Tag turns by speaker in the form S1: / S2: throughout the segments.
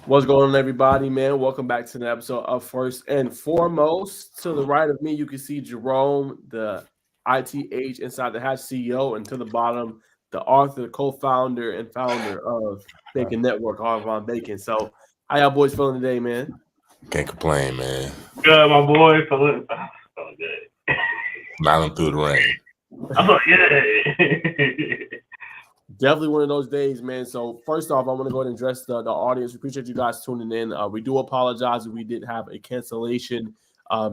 S1: What's going on, everybody, man? Welcome back to the episode of First and Foremost. To the right of me, you can see Jerome, the ITH Inside the Hatch CEO, and to the bottom, the author, co-founder, and founder of Bacon Network, Harvon Bacon. So, how y'all boys feeling today, man?
S2: Can't complain, man.
S3: Good, my boy. Feeling good.
S2: Smiling through the rain.
S3: Oh, yeah.
S1: Definitely one of those days, man. So first off, I want to go ahead and address the audience. We appreciate you guys tuning in. We do apologize if we did have a cancellation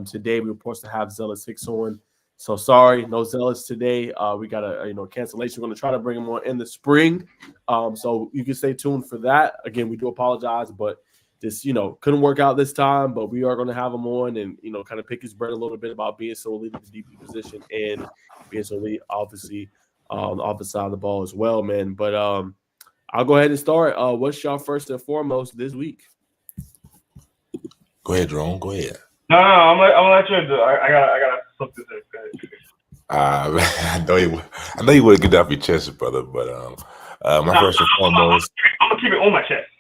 S1: today. We were supposed to have Zelus Hicks on. So sorry, no Zelus today. We got a cancellation. We're going to try to bring him on in the spring. So you can stay tuned for that. Again, we do apologize, but this, couldn't work out this time, but we are going to have him on and, kind of pick his brain a little bit about being so elite in the DP position and being so elite, obviously, on the offensive side of the ball as well, man. But I'll go ahead and start. What's y'all first and foremost this week?
S2: Go ahead, Jerome. Go ahead.
S3: No, I'm gonna let you do it. I got something to say.
S2: I know you would get off your chest, brother. But first and foremost,
S3: I'm gonna keep it on my chest.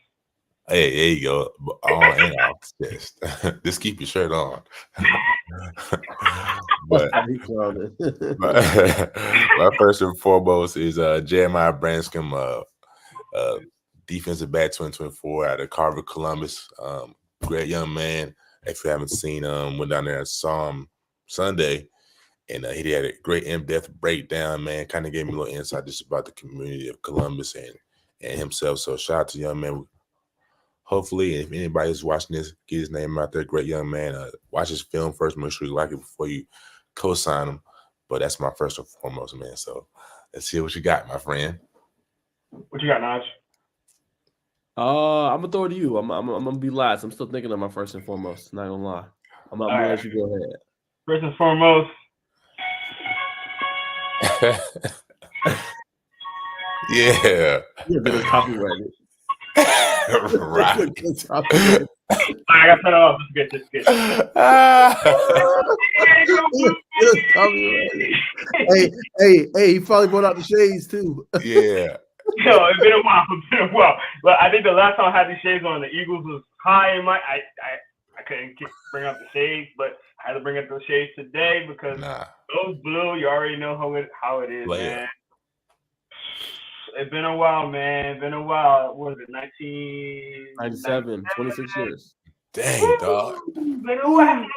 S2: Hey, there you go. On and off the chest. Just keep your shirt on. but my first and foremost is Jeremiah Branscombe, defensive back 2024 out of Carver, Columbus. Great young man. If you haven't seen him, went down there and saw him Sunday, and he had a great in-depth breakdown, man. Kind of gave me a little insight just about the community of Columbus and himself. So shout out to young man. Hopefully, if anybody's watching this, get his name out there. Great young man. Watch his film first. Make sure you like it before you co-sign him. But that's my first and foremost, man. So let's see what you got, my friend.
S3: What you got, Naj?
S1: I'm gonna throw it to you. I'm gonna be last. I'm still thinking of my first and foremost. Not gonna lie. I'm gonna let you go ahead.
S3: First and foremost.
S2: Yeah.
S1: It's copyrighted.
S2: Right.
S3: I got cut off. Let's get.
S1: Hey, he probably brought out the shades too.
S2: Yeah.
S3: Yo, it's been a while. But I think the last time I had these shades on, the Eagles was high in my. I couldn't bring up the shades, but I had to bring up the shades today because those blue. You already know how it is, man. It's been a while, man. Been a while. What is it,
S1: 1997, 26 years.
S2: Dang, dog.
S3: Been a while.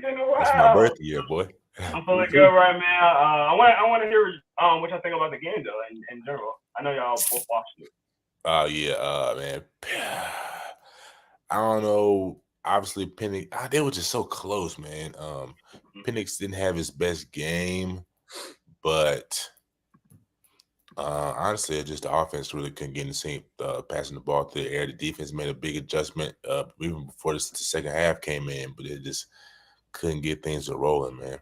S2: That's my birthday year, boy.
S3: I'm feeling good right now. I want to hear what y'all think about the game, though, in general. I know y'all both watched it.
S2: Oh, yeah, man. I don't know. Obviously, Penix, they were just so close, man. Penix didn't have his best game, but honestly, just the offense really couldn't get in the same passing the ball through the air. The defense made a big adjustment even before the second half came in, but it just couldn't get things rolling, man.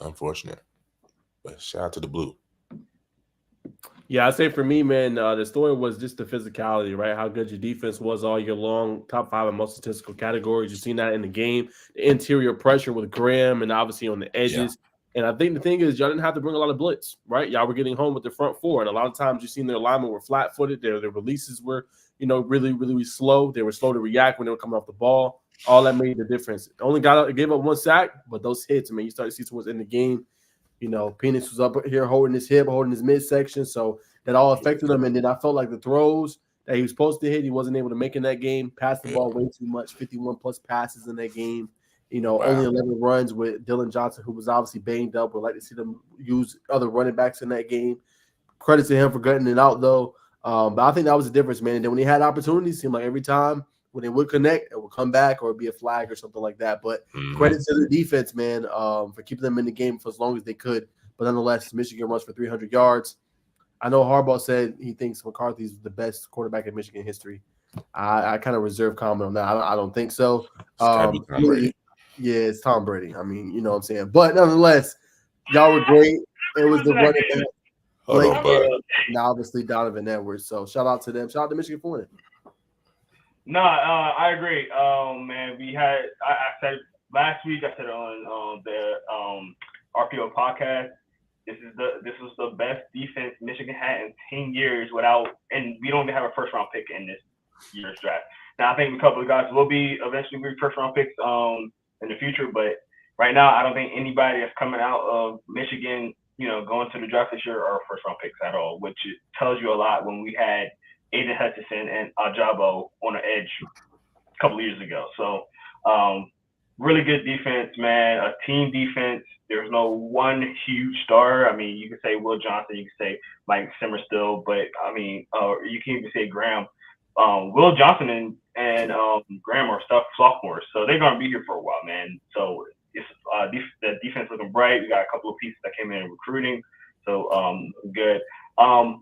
S2: Unfortunate. But shout out to the Blue.
S1: Yeah, I'd say for me, man, the story was just the physicality, right? How good your defense was all year long, top 5 in most statistical categories. You've seen that in the game. The interior pressure with Graham and obviously on the edges. Yeah. And I think the thing is, y'all didn't have to bring a lot of blitz, right? Y'all were getting home with the front four. And a lot of times you've seen their linemen were flat-footed. Their releases were, really, really slow. They were slow to react when they were coming off the ball. All that made the difference. Only gave up 1 sack, but those hits, you started to see towards the end of the game. Penix was up here holding his hip, holding his midsection. So that all affected him. And then I felt like the throws that he was supposed to hit, he wasn't able to make in that game. Passed the ball way too much, 51-plus passes in that game. Only 11 runs with Dylan Johnson, who was obviously banged up. Would like to see them use other running backs in that game. Credit to him for gutting it out, though. But I think that was the difference, man. And then when he had opportunities, it seemed like every time when they would connect, it would come back or it'd be a flag or something like that. But credit to the defense, man, for keeping them in the game for as long as they could. But nonetheless, Michigan runs for 300 yards. I know Harbaugh said he thinks McCarthy's the best quarterback in Michigan history. I kind of reserve comment on that. I don't think so. Yeah, it's Tom Brady. I mean, you know what I'm saying. But nonetheless, y'all were great. It was the running back, Blake, and obviously Donovan Edwards. So shout out to them. Shout out to Michigan for winning.
S3: No, I agree. Man, we had I said last week. I said on the RPO podcast. This was the best defense Michigan had in 10 years and we don't even have a first round pick in this year's draft. Now I think a couple of guys will eventually be first round picks in the future, but right now I don't think anybody that's coming out of Michigan, going to the draft this year are first round picks at all, which tells you a lot when we had Aiden Hutchinson and Ajabo on the edge a couple of years ago. So really good defense, man. A team defense. There's no one huge star. I mean, you can say Will Johnson, you can say Mike Simmerstill, but I mean, you can even say Graham. Will Johnson and Graham are sophomores, so they're gonna be here for a while, man. So it's the defense looking bright. We got a couple of pieces that came in recruiting, so good. I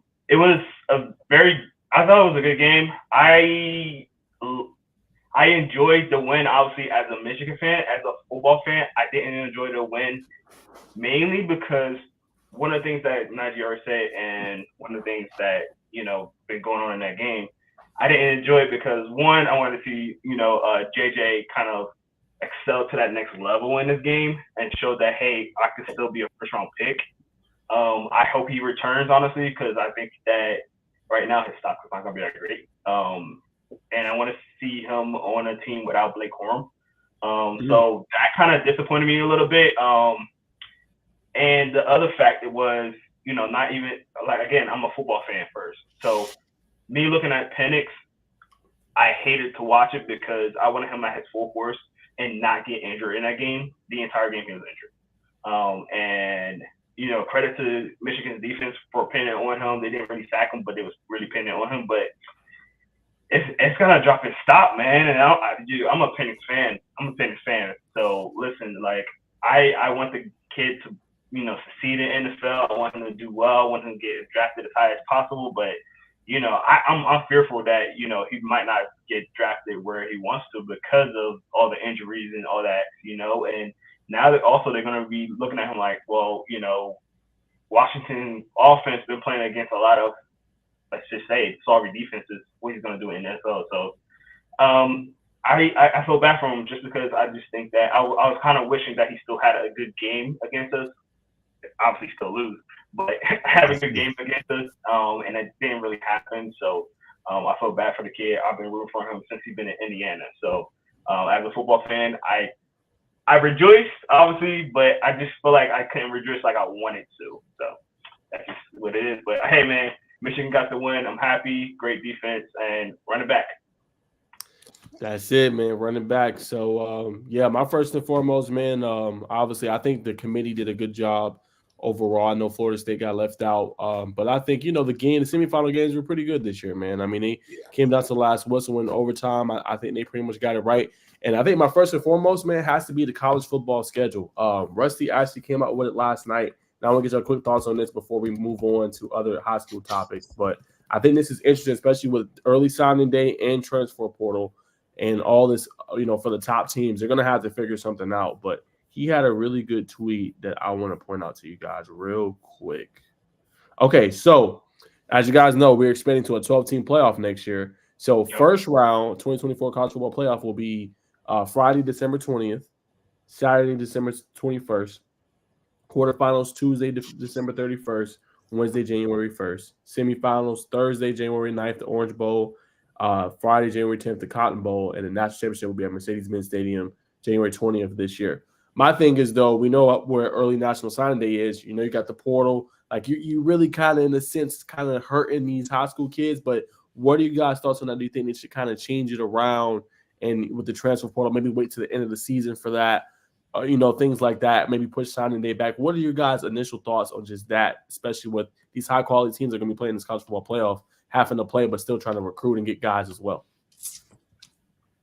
S3: thought it was a good game. I enjoyed the win, obviously, as a Michigan fan. As a football fan, I didn't enjoy the win, mainly because one of the things that Najee already said, and one of the things that, been going on in that game, I didn't enjoy it because, one, I wanted to see, JJ kind of excel to that next level in this game and show that, hey, I could still be a first-round pick. I hope he returns, honestly, because I think that right now his stock is not going to be that great. And I want to see him on a team without Blake Corum. So that kind of disappointed me a little bit. And the other factor was, not even again, I'm a football fan first. So me looking at Penix, I hated to watch it because I wanted him at his full force and not get injured in that game. The entire game he was injured. And credit to Michigan's defense for pinning on him. They didn't really sack him, but they was really pinning on him. But it's gonna drop and stop, man. And I'm a Penix fan. So listen, I want the kid to succeed in NFL. I want him to do well. I want him to get drafted as high as possible. But I'm fearful that he might not get drafted where he wants to because of all the injuries and all that. And now that also they're gonna be looking at him like, well, Washington offense been playing against a lot of, let's just say, sorry defenses. What he's gonna do in the NFL. So I feel bad for him just because I just think that I was kind of wishing that he still had a good game against us. Obviously, still lose, but have a good game against us, and it didn't really happen. So I feel bad for the kid. I've been rooting for him since he's been in Indiana. So as a football fan, I rejoiced, obviously, but I just feel like I couldn't rejoice like I wanted to. So that's just what it is. But hey, man, Michigan got the win. I'm happy. Great defense and running back.
S1: That's it, man. Running back. So, my first and foremost, man, obviously, I think the committee did a good job overall. I know Florida State got left out, but I think, the semifinal games were pretty good this year, man. I mean, they came down to the last whistle in overtime. I think they pretty much got it right. And I think my first and foremost, man, has to be the college football schedule. Rusty actually came out with it last night. Now I want to get your quick thoughts on this before we move on to other high school topics. But I think this is interesting, especially with early signing day and transfer portal and all this, for the top teams. They're going to have to figure something out. But he had a really good tweet that I want to point out to you guys real quick. Okay, so as you guys know, we're expanding to a 12-team playoff next year. So first round, 2024 college football playoff will be Friday, December 20th, Saturday, December 21st, quarterfinals Tuesday, December 31st, Wednesday, January 1st, semifinals Thursday, January 9th, the Orange Bowl, Friday, January 10th, the Cotton Bowl, and the national championship will be at Mercedes-Benz Stadium January 20th this year. My thing is, though, we know where early national signing day is. You got the portal. Like, you really kind of, in a sense, kind of hurting these high school kids. But what are you guys' thoughts on that? Do you think they should kind of change it around and with the transfer portal, maybe wait to the end of the season for that? Things like that, maybe push signing day back. What are your guys' initial thoughts on just that, especially with these high-quality teams that are going to be playing this college football playoff, having to play but still trying to recruit and get guys as well?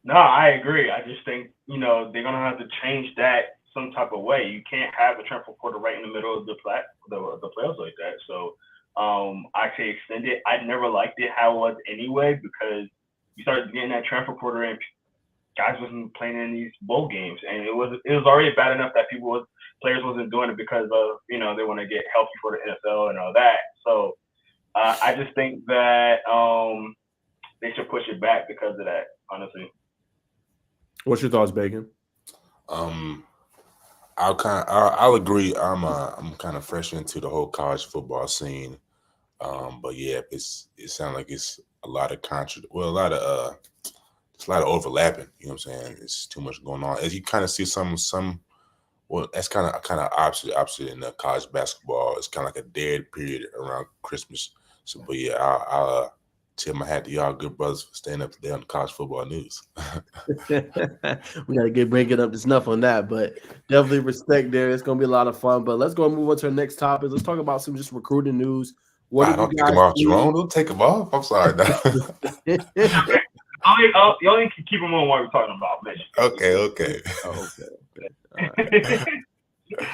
S3: No, I agree. I just think, they're going to have to change that some type of way. You can't have a transfer portal right in the middle of the playoffs like that. So I say extend it. I never liked it how it was anyway because you started getting that transfer portal in guys wasn't playing in these bowl games, and it was already bad enough that players wasn't doing it because of they want to get healthy for the NFL and all that. So I just think that they should push it back because of that. Honestly,
S1: what's your thoughts, Bacon?
S2: I'll agree. I'm kind of fresh into the whole college football scene, but yeah, it sounds like it's a lot of it's a lot of overlapping. You know what I'm saying? It's too much going on. As you kind of see some. Well, that's kind of opposite in the college basketball. It's kind of like a dead period around Christmas. So, but yeah, I'll tip my hat to y'all good brothers for staying up today on the college football news.
S1: We got to bring it up to snuff on that, but definitely respect there. It's going to be a lot of fun. But let's go and move on to our next topic. Let's talk about some just recruiting news.
S2: What don't take them off, Jerome. Don't take them off. I'm sorry.
S3: You only can keep them on while we're talking about Mitch.
S2: Okay.
S1: Okay. Right.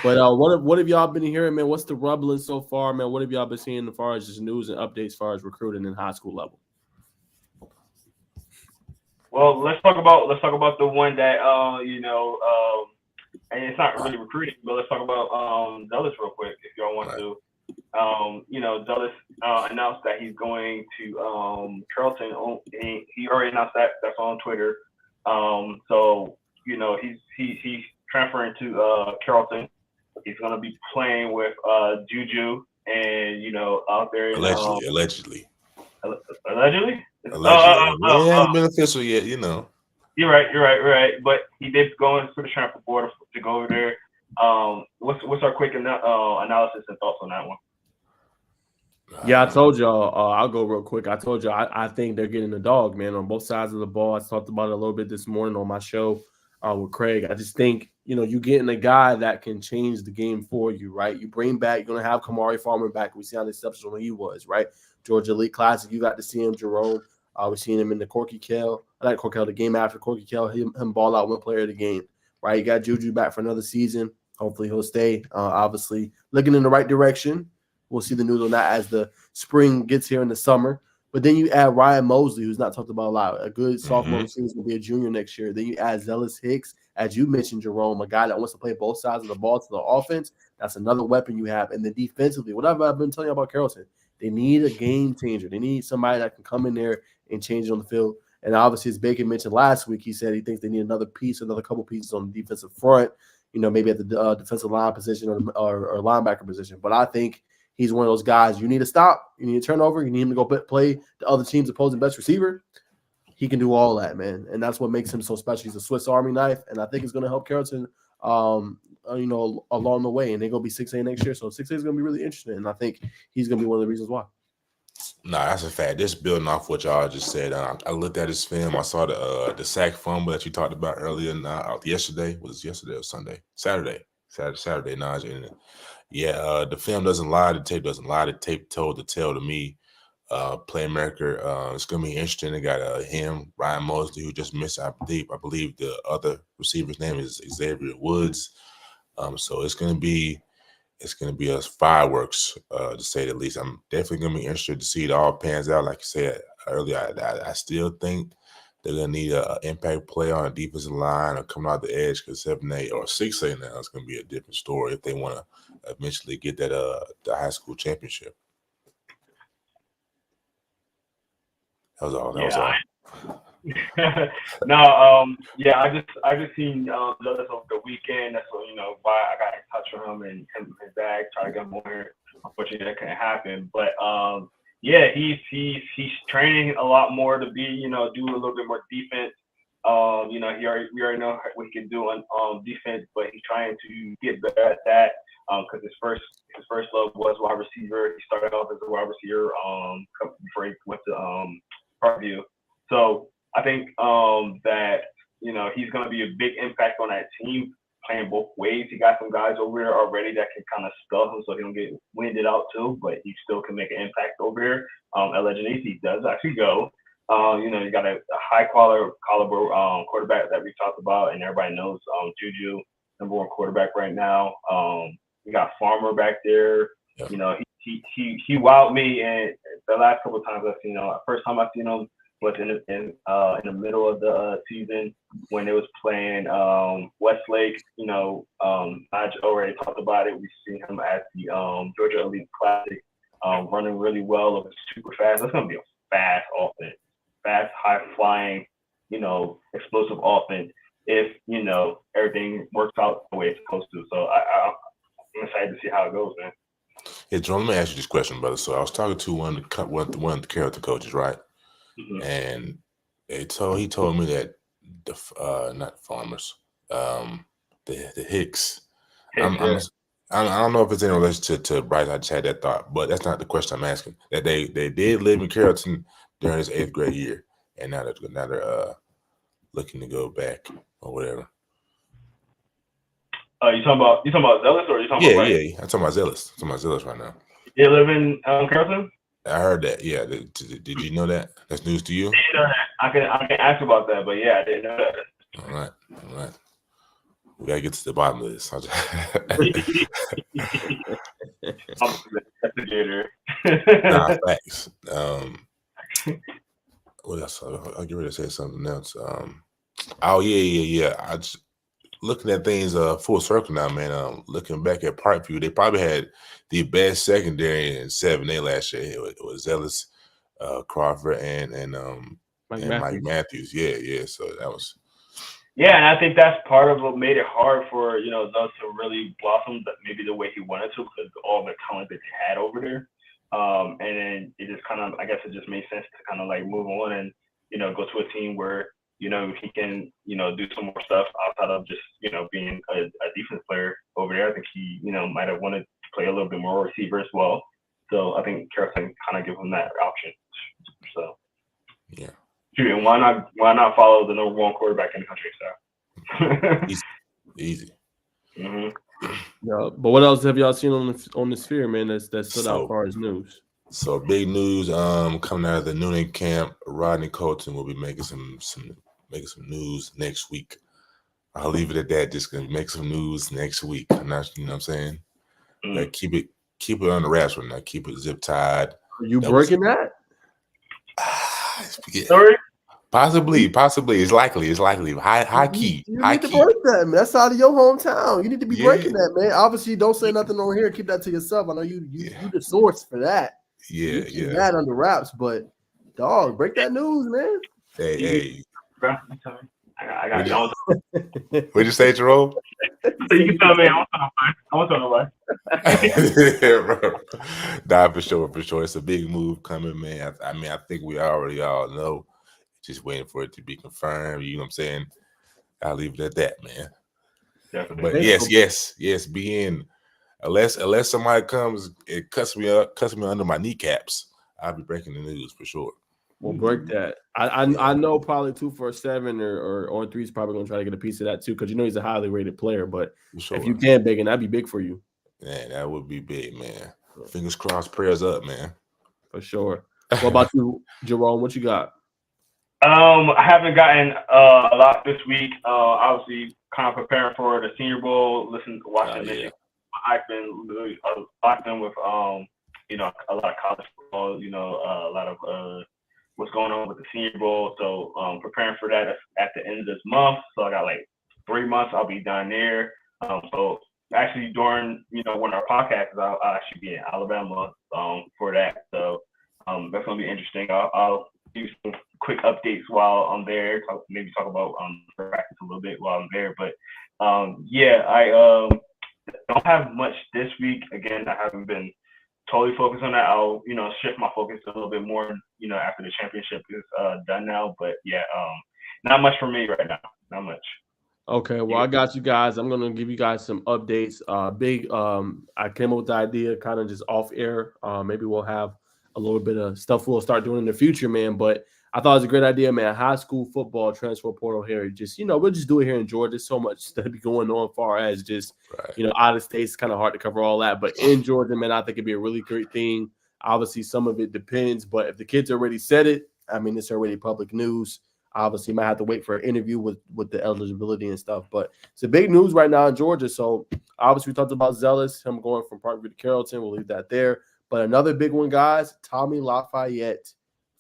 S1: But what have y'all been hearing, man? What's the rumbling so far, man? What have y'all been seeing as far as just news and updates as far as recruiting in high school level?
S3: Well, let's talk about the one that and it's not really recruiting, but let's talk about Zelus real quick if y'all want to. Zelus announced that he's going to Carrollton. He already announced that. That's on Twitter. So he's transferring to Carrollton. He's going to be playing with Juju and out there.
S2: Allegedly.
S3: Allegedly.
S2: It hasn't been official yet.
S3: You're right. But he did go into the transfer board to go over there. What's our quick analysis and thoughts on that one?
S1: Yeah, I told y'all. I'll go real quick. I told you I think they're getting the dog, man, on both sides of the ball. I talked about it a little bit this morning on my show with Craig. I just think you getting a guy that can change the game for you, right? You bring back, you're gonna have Kamari Farmer back. We see how exceptional he was, right? Georgia Elite Classic, you got to see him, Jerome. We're seeing him in the the game after Corky Kell, him ball out one player of the game, right? You got Juju back for another season. Hopefully he'll stay. Obviously looking in the right direction. We'll see the news on that as the spring gets here in the summer. But then you add Ryan Mosley, who's not talked about a lot, a good sophomore receiver, who's going to be a junior next year. Then you add Zelus Hicks, as you mentioned, Jerome, a guy that wants to play both sides of the ball to the offense. That's another weapon you have. And then defensively, whatever I've been telling you about Carrollton, they need a game changer. They need somebody that can come in there and change it on the field. And obviously, as Bacon mentioned last week, he said he thinks they need another couple pieces on the defensive front, maybe at the defensive line position or linebacker position. But I think he's one of those guys you need to stop. You need to turn over. You need him to go play the other team's opposing best receiver. He can do all that, man. And that's what makes him so special. He's a Swiss Army knife, and I think it's going to help Carrollton, along the way. And they're going to be 6A next year. So 6A is going to be really interesting. And I think he's going to be one of the reasons why.
S2: Nah, that's a fact. Just building off what y'all just said. I looked at his film. I saw the sack fumble that you talked about earlier. Yesterday. Was it yesterday or Sunday? Saturday. Najee. Yeah, the film doesn't lie. The tape doesn't lie. The tape told the tale to me. Playmaker. It's gonna be interesting. They got him, Ryan Mosley, who just missed. I believe the other receiver's name is Xavier Woods. So it's gonna be a fireworks, to say the least. I'm definitely gonna be interested to see it all pans out. Like you said earlier, I still think they're gonna need an impact player on a defensive line or coming out the edge, because 7A or 6A now is gonna be a different story if they want to eventually get that the high school championship. That was all.
S3: I just seen Zelus over the weekend. That's what why I got in touch with him and his dad, try to get him over here. Unfortunately, that couldn't happen. But he's training a lot more to be do a little bit more defense. We already know what he can do on defense, but he's trying to get better at that. Because his first love was wide receiver. He started off as a wide receiver before he went to Parkview. So I think that he's going to be a big impact on that team, playing both ways. He got some guys over there already that can kind of stuff him so he don't get winded out too, but he still can make an impact over here. Allegedly, he does actually go. You got a high caliber quarterback that we talked about, and everybody knows Juju, number one quarterback right now. We got Farmer back there. Yep. He wowed me, and the last couple of times I've seen him. First time I seen him, was in the middle of the season when it was playing Westlake. I already talked about it. We've seen him at the Georgia Elite Classic, running really well, looking super fast. That's gonna be a fast offense, fast, high flying, explosive offense. If everything works out the way it's supposed to. So I'm excited to see how it goes, man.
S2: Yeah, John, let me ask you this question, brother. So I was talking to one of the Carrollton coaches, right? Mm-hmm. And he told me that not farmers, the Hicks. I don't know if it's in relation to Bryce. I just had that thought, but that's not the question I'm asking. That they did live in Carrollton during his 8th grade year, and now they're looking to go back or whatever.
S3: You talking about Zelus, or you talking about Bryce?
S2: Yeah. I'm talking about Zelus. I'm talking about Zelus right now.
S3: You live in Carrollton?
S2: I heard that. Yeah. Did you know that? That's news to you?
S3: I can ask about that, but yeah, I didn't know that.
S2: All right. We gotta get to the bottom of this.
S3: I'm the investigator.
S2: Nah, facts. What else? I'll get ready to say something else. Oh yeah. I just looking at things full circle now, man. Looking back at Parkview, they probably had the best secondary in 7A last year. It was Zelus, Crawford, and Mike Matthews. Yeah. So that was.
S3: Yeah, and I think that's part of what made it hard for Zelus to really blossom, maybe the way he wanted to, because of all the talent that he had over there. And then it just kind of, I guess, it just made sense to kind of like move on and go to a team where he can do some more stuff outside of just being a defense player over there. I think he might have wanted to play a little bit more receiver as well. So I think Carrollton kind of give him that option. So
S2: yeah.
S3: And why not follow the number 1 quarterback in the country? So
S2: easy.
S3: Mm-hmm.
S1: Yeah, but what else have y'all seen on the sphere, man? That stood out as far as news.
S2: So big news coming out of the Noonan camp. Rodney Colton will be making some news next week. I'll leave it at that. Just gonna make some news next week. I'm not, what I'm saying? Mm-hmm. Like keep it on the wraps right now. Keep it zip tied.
S1: Are you breaking that?
S2: Yeah.
S3: Sorry.
S2: Possibly. It's likely. High key.
S1: You need to break that, man. That's out of your hometown. You need to be breaking that, man. Obviously, don't say nothing on here. Keep that to yourself. I know you the source for that.
S2: Yeah.
S1: Keep that under wraps, but dog, break that news, man.
S2: Hey.
S3: I got you.
S2: What'd you say, Jerome?
S3: You can tell me. I want to know why.
S2: Yeah, bro. Nah, for sure. It's a big move coming, man. I think we already all know. Just waiting for it to be confirmed. You know what I'm saying? I'll leave it at that, man. Definitely. But yes. Being unless somebody comes and cuts me under my kneecaps, I'll be breaking the news for sure.
S1: We'll break that. I know probably 247 or On 3 is probably gonna try to get a piece of that too, because he's a highly rated player. But if you can big, and that'd be big for you.
S2: Man, that would be big, man. Fingers crossed, prayers up, man.
S1: For sure. What about you, Jerome? What you got?
S3: I haven't gotten a lot this week. Obviously, kind of preparing for the Senior Bowl. Watching Michigan. I've been really locked in with a lot of college football. A lot of what's going on with the Senior Bowl. So preparing for that at the end of this month. So I got like 3 months. I'll be done there. So actually during one of our podcasts, I'll actually be in Alabama for that. So that's gonna be interesting. I'll do some quick updates while I'm there. Maybe talk about practice a little bit while I'm there. But I don't have much this week. Again, I haven't been totally focused on that. I'll shift my focus a little bit more after the championship is done now. But not much for me right now. Not much.
S1: Okay, well, I got you guys. I'm gonna give you guys some updates. I came up with the idea kind of just off air. Maybe we'll have a little bit of stuff we'll start doing in the future, man. But I thought it was a great idea, man. High school football transfer portal here. Just we'll just do it here in Georgia. There's so much to be going on, far as just out of state. It's kind of hard to cover all that, but in Georgia, man, I think it'd be a really great thing. Obviously, some of it depends, but if the kids already said it, I mean, it's already public news. Obviously, might have to wait for an interview with the eligibility and stuff, but it's a big news right now in Georgia. So obviously, we talked about Zelus, him going from Parkview to Carrollton. We'll leave that there. But another big one, guys, Tommy Lafayette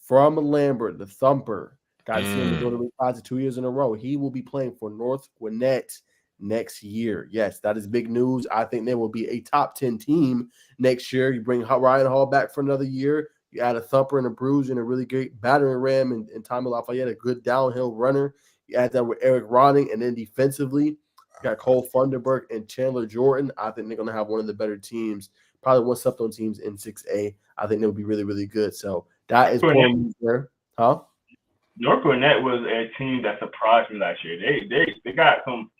S1: from Lambert, the Thumper. Got to see him go to League Positive 2 years in a row. He will be playing for North Gwinnett next year. Yes, that is big news. I think they will be a top 10 team next year. You bring Ryan Hall back for another year. You add a Thumper and a Bruise and a really great battering ram and Tommy Lafayette, a good downhill runner. You add that with Eric Ronning, and then defensively, you got Cole Funderburk and Chandler Jordan. I think they're going to have one of the better teams, probably one slept-on teams in 6A. I think they'll be really, really good. So that is there. Huh?
S3: North Gwinnett was a team that surprised me last year. They got some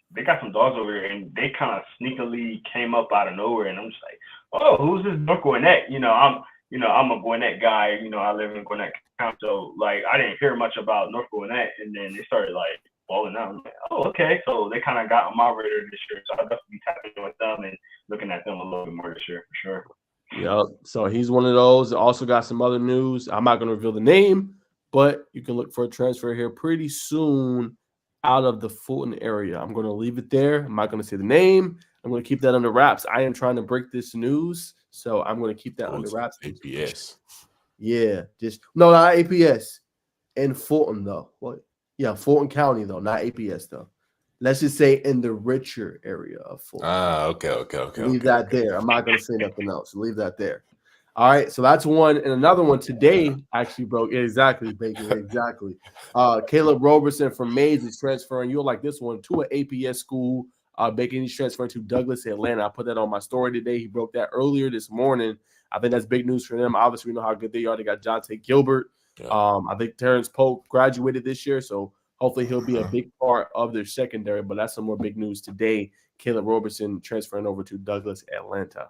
S3: dogs over here, and they kind of sneakily came up out of nowhere. And I'm just like, oh, who's this North Gwinnett? I'm a Gwinnett guy. I live in Gwinnett County, so like I didn't hear much about North Gwinnett, and then they started like balling out. I'm like, oh, okay. So they kind of got on my radar this year. So I'll definitely be tapping in with them and looking at them a little bit more this year for sure.
S1: Yep. So he's one of those. Also got some other news. I'm not going to reveal the name, but you can look for a transfer here pretty soon out of the Fulton area. I'm going to leave it there. I'm not going to say the name. I'm going to keep that under wraps. I am trying to break this news, so I'm going to keep that under wraps.
S2: APS.
S1: Yeah, no, not APS. In Fulton though. What? Yeah, Fulton County though, not APS though. Let's just say in the richer area of Fulton.
S2: Okay.
S1: Leave that there. I'm not going to say nothing else. Leave that there. All right, so that's one. And another one today actually broke. Exactly, Baker. Exactly. Caleb Roberson from Mays is transferring. You'll like this one to an APS school. Baker, he's transferring to Douglas, Atlanta. I put that on my story today. He broke that earlier this morning. I think that's big news for them. Obviously, we know how good they are. They got Jonte Gilbert. Yeah. I think Terrence Pope graduated this year, so hopefully he'll be a big part of their secondary. But that's some more big news today. Caleb Roberson transferring over to Douglas, Atlanta.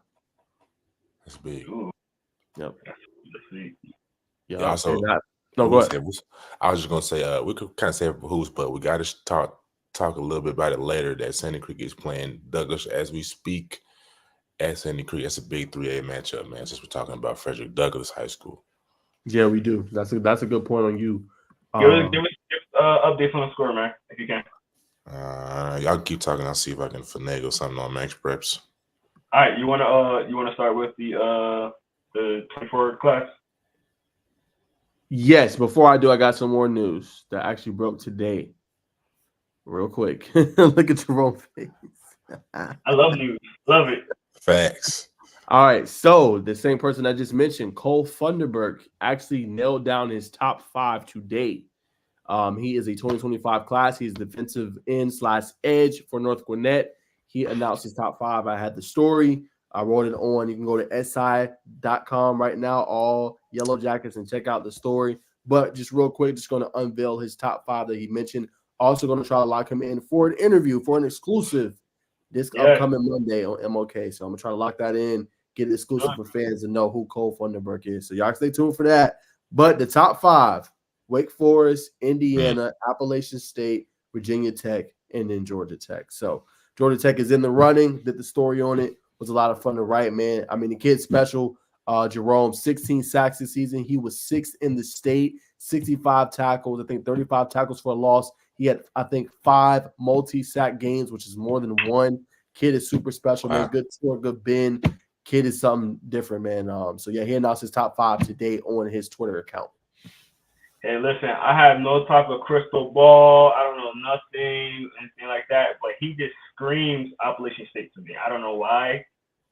S2: That's big.
S1: Yep.
S2: Yeah. Also,
S1: go ahead.
S2: I was just gonna say, we could kind of say who's, but we got to talk a little bit about it later. That Sandy Creek is playing Douglas as we speak at Sandy Creek. That's a big 3A matchup, man. Since we're talking about Frederick Douglass High School.
S1: Yeah, we do. That's a good point on you.
S3: Give us updates on the score, man, if you can.
S2: Y'all keep talking. I'll see if I can finagle something on Max Preps.
S3: All right, you wanna start with the 24 class?
S1: Yes. Before I do, I got some more news that actually broke today. Real quick, look at Jerome's face.
S3: I love news. Love it.
S2: Facts.
S1: All right, so the same person I just mentioned, Cole Funderburk, actually nailed down his top 5 today. He is a 2025 class. He's defensive end/edge for North Gwinnett. He announced his top 5. I had the story. I wrote it on. You can go to si.com right now, all Yellow Jackets, and check out the story. But just real quick, just going to unveil his top 5 that he mentioned. Also going to try to lock him in for an interview, for an exclusive this upcoming Monday on MOK. So I'm going to try to lock that in, get it exclusive for fans to know who Cole Funderburk is. So y'all stay tuned for that. But the top 5, Wake Forest, Indiana, Appalachian State, Virginia Tech, and then Georgia Tech. So Georgia Tech is in the running. Did the story on it. Was a lot of fun to write, man. I mean, the kid's special. Jerome, 16 sacks this season. He was 6th in the state, 65 tackles, I think 35 tackles for a loss. He had, I think, 5 multi-sack games, which is more than one. Kid is super special, man. Good score, good bend. Kid is something different, man. So, yeah, he announced his top 5 today on his Twitter account.
S3: Hey, listen, I have no type of crystal ball. I don't know nothing, anything like that. But he just screams Appalachian State to me. I don't know why.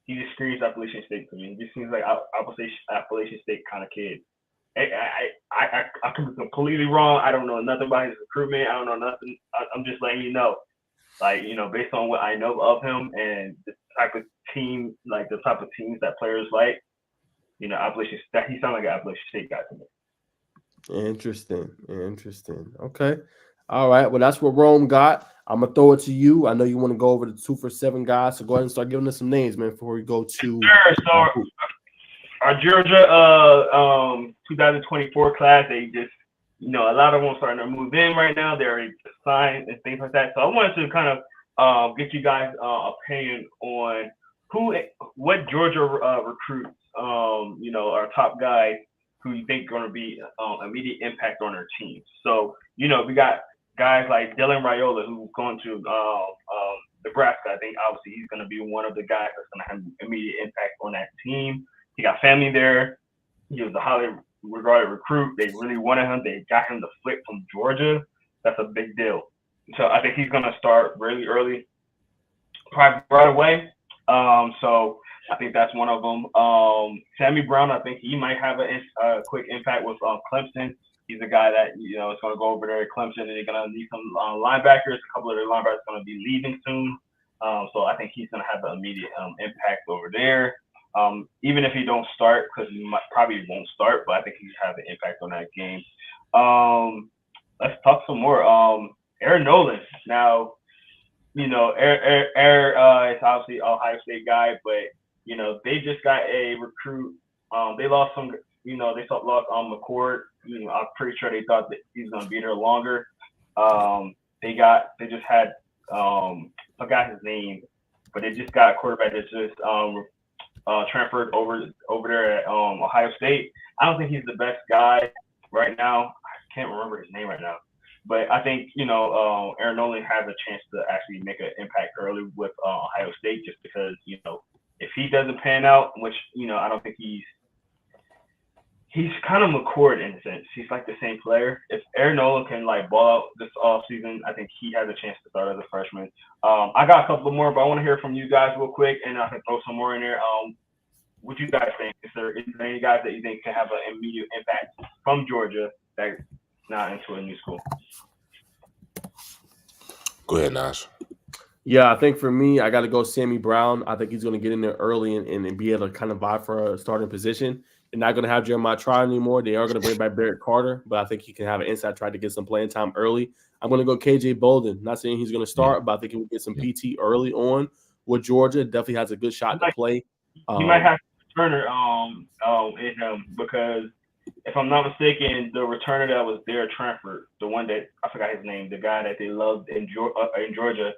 S3: He just screams Appalachian State to me. He just seems like Appalachian State kind of kid. I could be completely wrong. I don't know nothing about his recruitment. I don't know nothing. I'm just letting you know. Like, based on what I know of him and the type of team, like the type of teams that players like, Appalachian State, he sounds like an Appalachian State guy to me.
S1: Interesting. Okay. All right. Well, that's what Rome got. I'm going to throw it to you. I know you want to go over the 2 for 7 guys, so go ahead and start giving us some names, man, before we go to
S3: sure. So our Georgia 2024 class, they just, a lot of them are starting to move in right now. They're already signed and things like that. So I wanted to kind of get you guys' opinion on what Georgia recruits, our top guys who you think are going to be immediate impact on their team. So, we got guys like Dylan Raiola, who's going to Nebraska. I think obviously he's going to be one of the guys that's going to have immediate impact on that team. He got family there. He was a highly regarded recruit. They really wanted him. They got him to flip from Georgia. That's a big deal. So I think he's going to start really early, probably right away. So I think that's one of them. Sammy Brown, I think he might have a quick impact with Clemson. He's a guy that, is going to go over there at Clemson, and they're going to need some linebackers. A couple of their linebackers are going to be leaving soon. So I think he's going to have an immediate impact over there. Even if he don't start, because he probably won't start, but I think he's have an impact on that game. Let's talk some more. Aaron Nolan. Now, Aaron is obviously an Ohio State guy, but they just got a recruit. They lost some. They lost McCord. I'm pretty sure they thought that he's going to be there longer. They just had forgot his name, but they just got a quarterback that's just transferred over there at Ohio State. I don't think he's the best guy right now. I can't remember his name right now, but I think Aaron Nolan has a chance to actually make an impact early with Ohio State, just because if he doesn't pan out, which I don't think he's kind of McCord in a sense. He's like the same player. If Aaron Nolan can ball out this off season, I think he has a chance to start as a freshman. I got a couple more, but I want to hear from you guys real quick, and I can throw some more in there. What you guys think? Is there any guys that you think can have an immediate impact from Georgia that's not into a new school?
S2: Go ahead, Nash.
S1: Yeah, I think for me, I got to go Sammy Brown. I think he's going to get in there early and be able to kind of vie for a starting position. They're not going to have Jeremiah Tryon anymore. They are going to bring back Barrett Carter, but I think he can have an inside try to get some playing time early. I'm going to go KJ Bolden. Not saying he's going to start, but I think he will get some PT early on with Georgia. Definitely has a good shot to play.
S3: He might have Turner in him, because if I'm not mistaken, the returner that was there transferred, the one that I forgot his name, the guy that they loved in Georgia.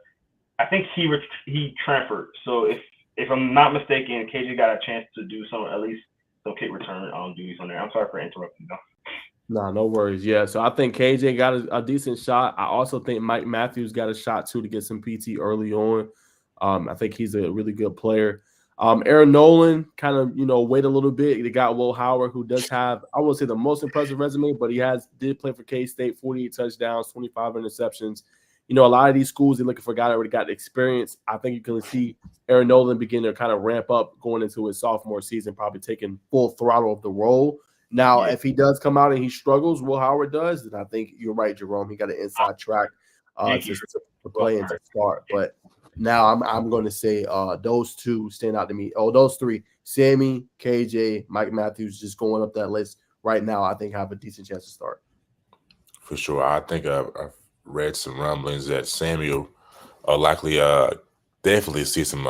S3: I think he transferred. So if I'm not mistaken, KJ got a chance to do at least some kick return duties on there. I'm sorry for interrupting though.
S1: No worries. Yeah, so I think KJ got a decent shot. I also think Mike Matthews got a shot too to get some PT early on. I think he's a really good player. Aaron Nolan kind of, wait a little bit. They got Will Howard, who does have, I won't say the most impressive resume, but he did play for K-State, 48 touchdowns, 25 interceptions. A lot of these schools, they're looking for a guy that already got the experience. I think you can see Aaron Nolan begin to kind of ramp up going into his sophomore season, probably taking full throttle of the role. Now, if he does come out and he struggles, Will Howard does, then I think you're right, Jerome. He got an inside track to play and to start. But now I'm going to say those two stand out to me. Oh, those three, Sammy, KJ, Mike Matthews, just going up that list right now, I think have a decent chance to start.
S2: For sure. I think I've read some rumblings that Samuel will likely definitely see some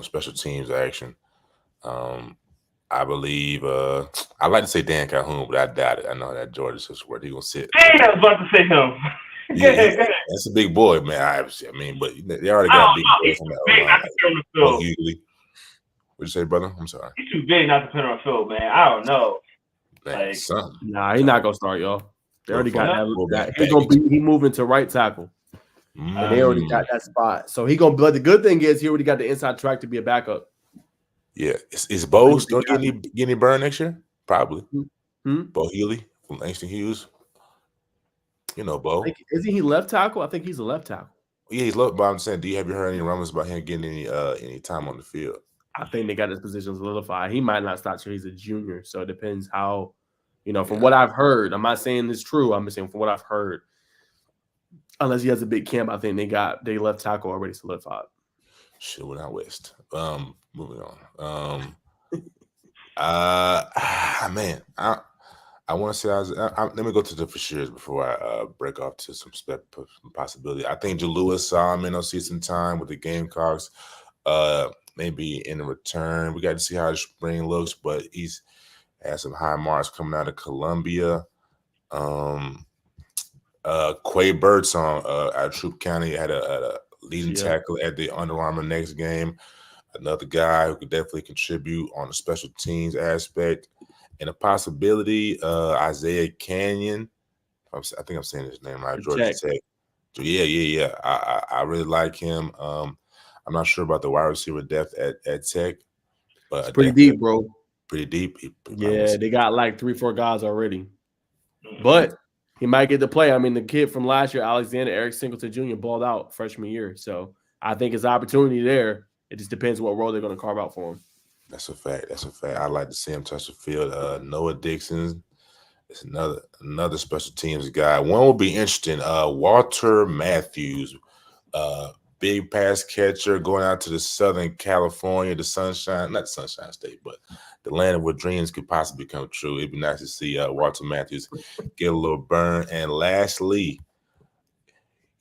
S2: special teams action. I believe I like to say Dan Calhoun, but I doubt it. I know that Georgia's just where he's gonna sit.
S3: Hey, I was about to say him.
S2: Yeah, that's a but they already got big boys on that line. What'd you say, brother? I'm sorry.
S3: He's too big not to put on the field, man. I don't know.
S1: Nah, he's not gonna start, y'all. They already got that. He moving to right tackle. And they already got that spot. So but the good thing is he already got the inside track to be a backup.
S2: Yeah. Is Bo still get any burn next year? Probably. Bo Healy from Langston Hughes. Bo.
S1: Isn't he left tackle? I think he's a left tackle.
S2: Yeah, he's left. But I'm saying, have you heard any rumors about him getting any time on the field?
S1: I think they got his position solidified. He might not start till he's a junior. So it depends how, from what I've heard. I'm not saying it's true. I'm just saying from what I've heard. Unless he has a big camp, I think they left tackle already solidified.
S2: Shit, went out west. Moving on. Man, I want to say let me go to the for sure before I break off to some possibility. I think Jalua Solomon will see some time with the Gamecocks. Maybe in return, we got to see how the spring looks, but he's had some high marks coming out of Columbia. Quay Birdsong out of Troup County had a leading tackle at the Under Armour next game. Another guy who could definitely contribute on the special teams aspect. And a possibility, Isaiah Canyon. I think I'm saying his name right. Georgia Tech. Yeah. I really like him. I'm not sure about the wide receiver depth at Tech. But
S1: it's pretty deep, bro.
S2: pretty deep.
S1: They got like 3-4 guys already. But he might get to play. I mean, the kid from last year, Alexander Eric Singleton Jr., balled out freshman year. So I think his opportunity there. It just depends what role they're going to carve out for him.
S2: That's a fact. I'd like to see him touch the field. Noah Dixon is another special teams guy. One will be interesting. Walter Matthews, big pass catcher going out to the Southern California, not Sunshine State, but the land where dreams could possibly come true. It'd be nice to see Walter Matthews get a little burn. And lastly,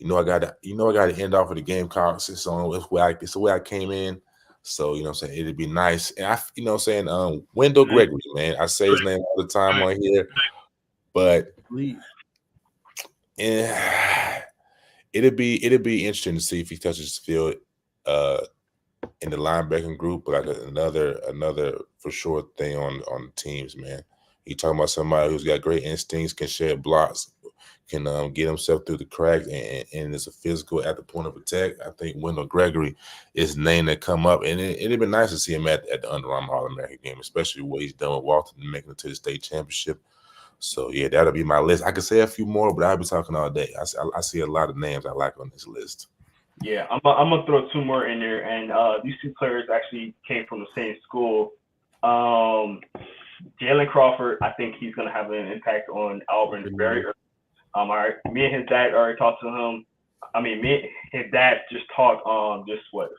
S2: I got to end off with the Gamecocks. It's the way I came in. So, what I'm saying, it'd be nice. And Wendell Gregory, man. I say his name all the time on here. But it'd be interesting to see if he touches the field in the linebacking group, like another for sure thing on the teams, man. You talking about somebody who's got great instincts, can shed blocks, can get himself through the cracks, and is a physical at the point of attack. I think Wendell Gregory is the name that come up, and it'd be nice to see him at the Under Armour All-American game, especially what he's done with Walton and making it to the state championship. So, yeah, that'll be my list. I could say a few more, but I'll be talking all day. I see a lot of names I like on this list.
S3: Yeah, I'm going to throw two more in there, and these two players actually came from the same school. Jalen Crawford, I think he's going to have an impact on Auburn very early. Me and his dad already talked to him. His dad just talked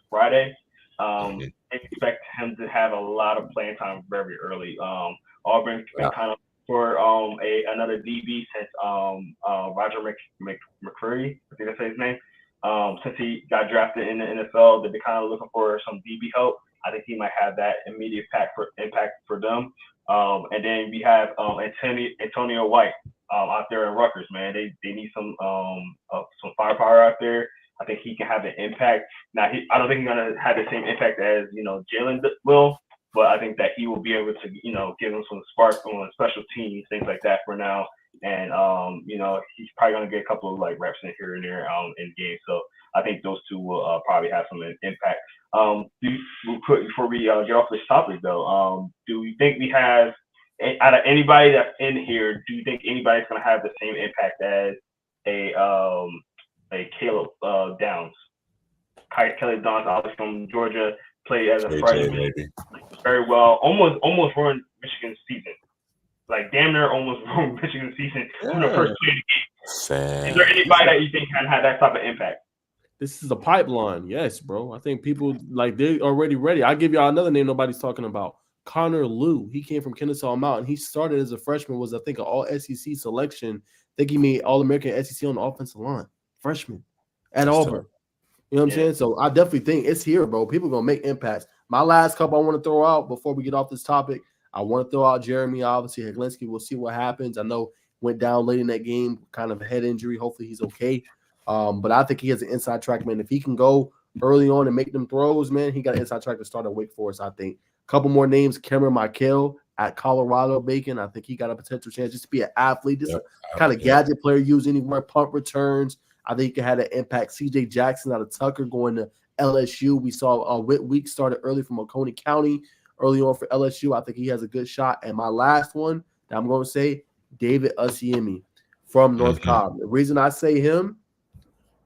S3: Friday. Expect him to have a lot of playing time very early. Auburn's been kind of for another DB since Roger McCreary, I think that's his name. Since he got drafted in the NFL, they've been kind of looking for some DB help. I think he might have that immediate impact for them. And then we have Antonio White out there in Rutgers, man. They need some firepower out there. I think he can have an impact. Now, I don't think he's gonna have the same impact as Jalen will, but I think that he will be able to give them some spark on special teams, things like that for now. And he's probably gonna get a couple of like reps in here and there in games. So I think those two will probably have some impact. Before we get off this topic though, do we think we have out of anybody that's in here? Do you think anybody's gonna have the same impact as a Caleb Downs? Caleb Downs, obviously from Georgia, played as a freshman very well. Almost ruined Michigan's season. Like damn near almost ruined Michigan's season from the first play of the game. Is there anybody that you think can have that type of impact?
S1: This is a pipeline. Yes, bro. I think people they're already ready. I'll give y'all another name nobody's talking about. Connor Liu. He came from Kennesaw Mountain. He started as a freshman, was I think an all-SEC selection. I think he made All-American SEC on the offensive line. Freshman at Auburn. You know what I'm saying? So I definitely think it's here, bro. People are going to make impacts. My last couple I want to throw out before we get off this topic, I want to throw out Jeremy. Obviously, Heglinski. We'll see what happens. I know went down late in that game, kind of a head injury. Hopefully he's okay. But I think he has an inside track, man. If he can go early on and make them throws, man, he got an inside track to start at Wake Forest, I think. A couple more names, Cameron Michael at Colorado Bacon. I think he got a potential chance just to be an athlete, just a kind of gadget player used anywhere, punt returns. I think he could have an impact. C.J. Jackson out of Tucker going to LSU. We saw Whit Week started early from Oconee County early on for LSU. I think he has a good shot. And my last one that I'm going to say, David Usiemi from North Cobb. The reason I say him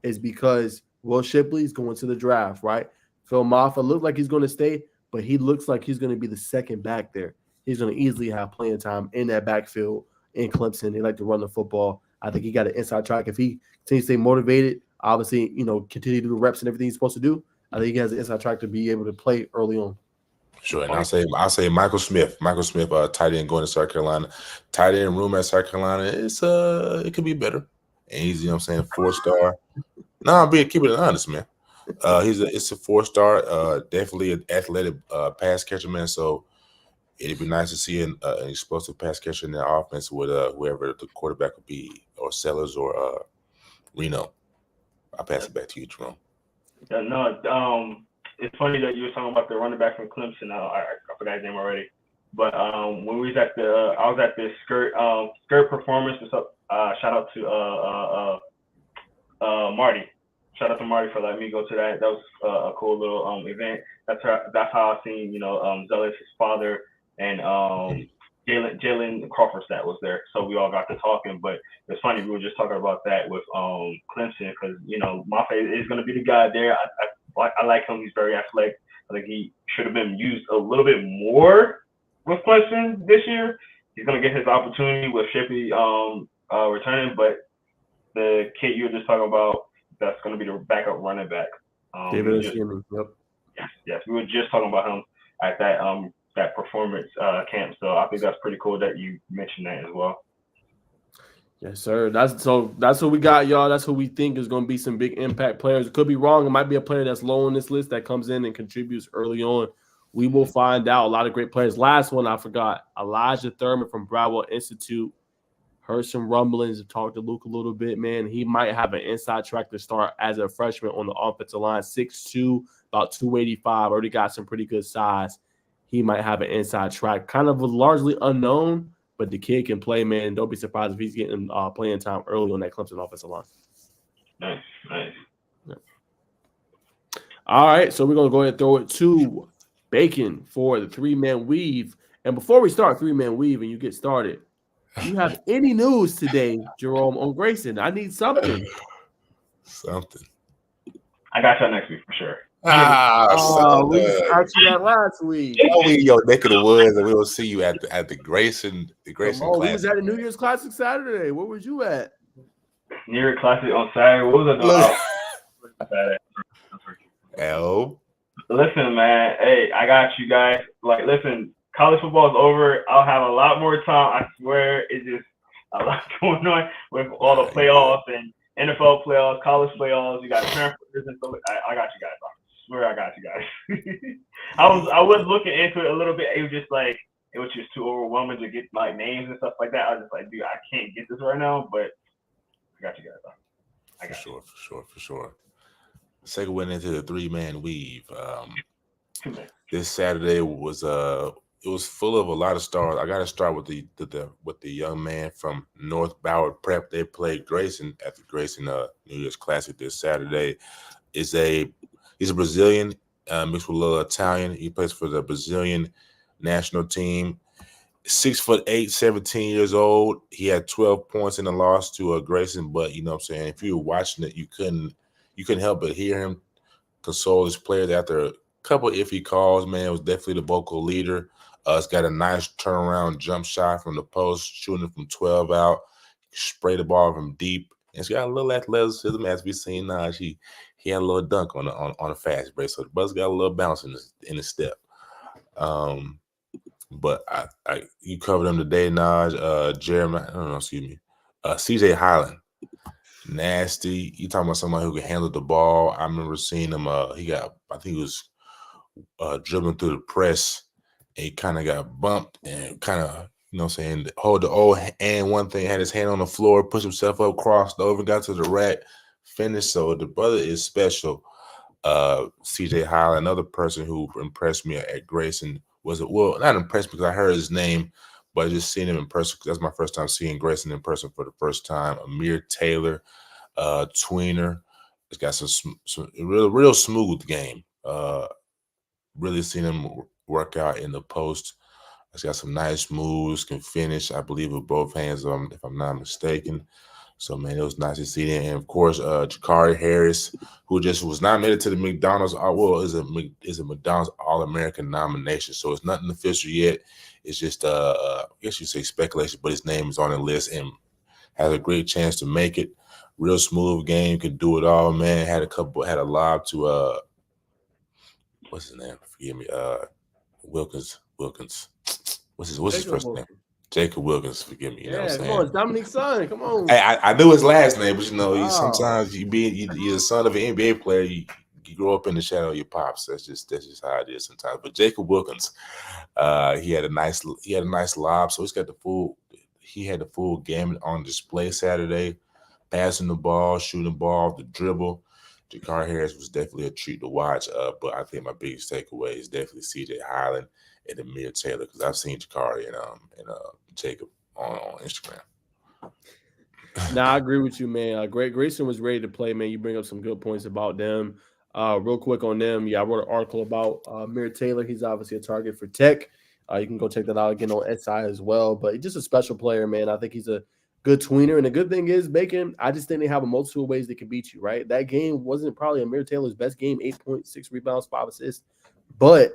S1: is because Will Shipley's going to the draft, right? Phil Maffa looked like he's going to stay, but he looks like he's going to be the second back there. He's going to easily have playing time in that backfield in Clemson. They like to run the football. I think he got an inside track. If he continues to stay motivated, obviously, continue to do the reps and everything he's supposed to do, I think he has an inside track to be able to play early on.
S2: Sure, and I'll say Michael Smith. Michael Smith, tight end going to South Carolina. Tight end room at South Carolina, it could be better. And he's, 4-star. No, I'm keep it honest, man. It's a 4-star, definitely an athletic pass catcher, man. So it'd be nice to see an explosive pass catcher in their offense with whoever the quarterback would be, or Sellers or Reno. I'll pass it back to you, Jerome.
S3: It's funny that you were talking about the running back from Clemson. I forgot his name already. But when we was I was at the skirt performance. Shout out to Marty. Shout out to Marty for letting me go to that. That was a cool little event. That's how I seen Zelus, his father, and Jalen Crawford stat was there, so we all got to talking. But it's funny, we were just talking about that with Clemson, because Mafe is going to be the guy there. I like him. He's very athletic. I think he should have been used a little bit more with Clemson this year. He's going to get his opportunity with Shippey returning, but the kid you were just talking about, that's going to be the backup running back.
S1: David Oshimi. Yep.
S3: Yes, we were just talking about him at that performance camp. So I think that's pretty cool that you mentioned that as well.
S1: Yes, sir. That's what we got, y'all. That's who we think is going to be some big impact players. It could be wrong. It might be a player that's low on this list that comes in and contributes early on. We will find out. A lot of great players. Last one I forgot. Elijah Thurman from Broward Institute. Heard some rumblings. Talked to Luke a little bit, man. He might have an inside track to start as a freshman on the offensive line. 6'2", about 285. Already got some pretty good size. He might have an inside track. Kind of largely unknown, but the kid can play, man. Don't be surprised if he's getting playing time early on that Clemson offensive line.
S3: Nice.
S1: Yeah. All right, so we're going to go ahead and throw it to Bacon for the three-man weave. And before we start three-man weave and you get started, do you have any news today, Jerome, on Grayson? I need something.
S2: Something.
S3: I got y'all next week for sure.
S1: We got you that last week.
S2: We your neck of the woods, and we will see you at the Grayson class.
S1: We was at the New Year's Classic Saturday. Where was you at?
S3: New Year's Classic on Saturday. What was I
S2: doing?
S3: Listen, man. Hey, I got you guys. Like, listen, college football is over. I'll have a lot more time. I swear, it's just a lot going on with all the playoffs and NFL playoffs, college playoffs. You got transfers and stuff. I got you guys. I swear I got you guys. I was looking into it a little bit. It was just too overwhelming to get like names and stuff like that. I was just like, dude, I can't get this right now, but I got you guys. I got
S2: for sure. Second went into the three-man weave. This Saturday was it was full of a lot of stars. I got to start with the young man from North Broward Prep. They played Grayson at the Grayson New Year's Classic this Saturday. He's a Brazilian mixed with a little Italian. He plays for the Brazilian national team. 6'8", 17 years old. He had 12 points in the loss to Grayson. But you know what I'm saying, if you were watching it, you couldn't help but hear him console his players after a couple of iffy calls. Man, it was definitely the vocal leader. It's got a nice turnaround jump shot from the post, shooting from 12 out. Spray the ball from deep. And it's got a little athleticism, as we've seen now. He had a little dunk on a fast break, so the brother's got a little bounce in his step. But you covered him today, Naj. CJ Highland. Nasty. You talking about somebody who can handle the ball. I remember seeing him. He was dribbling through the press, and he kind of got bumped and kind of, you know what I'm saying, hold the old and one thing, had his hand on the floor, pushed himself up, crossed over, got to the rack, finished. So the brother is special. CJ Highland, another person who impressed me at Grayson, not impressed because I heard his name, but just seeing him in person, because that's my first time seeing Grayson in person for the first time. Amir Taylor, tweener. It's got some real smooth game. Really seen him work out in the post. He's got some nice moves, can finish, I believe, with both hands, if I'm not mistaken. So, man, it was nice to see him. And, of course, Jakari Harris, who just was nominated to the McDonald's, is a McDonald's All-American nomination. So it's nothing official yet. It's just, I guess you say speculation, but his name is on the list and has a great chance to make it. Real smooth game, could do it all, man. Had a lob to, what's his name? Forgive me. Wilkins. What's his first name? Jacob Wilkins, forgive me. You know what I'm saying?
S1: Come on, it's Dominique's son. Come on.
S2: I knew his last name, but sometimes you're the son of an NBA player. You grow up in the shadow of your pops. That's just how it is sometimes. But Jacob Wilkins, he had a nice lob, so he had the full gamut on display Saturday, passing the ball, shooting the ball, the dribble. Jakari Harris was definitely a treat to watch. But I think my biggest takeaway is definitely CJ Highland and Amir Taylor, because I've seen Jakari and Jacob on Instagram.
S1: I agree with you, man. Grayson was ready to play, man. You bring up some good points about them. Real quick on them, I wrote an article about Amir Taylor. He's obviously a target for Tech. You can go check that out again on SI as well. But he's just a special player, man. I think he's a good tweener. And the good thing is, Bacon, I just think they have a multiple ways they can beat you, right? That game wasn't probably Amir Taylor's best game, 8.6 rebounds, 5 assists. But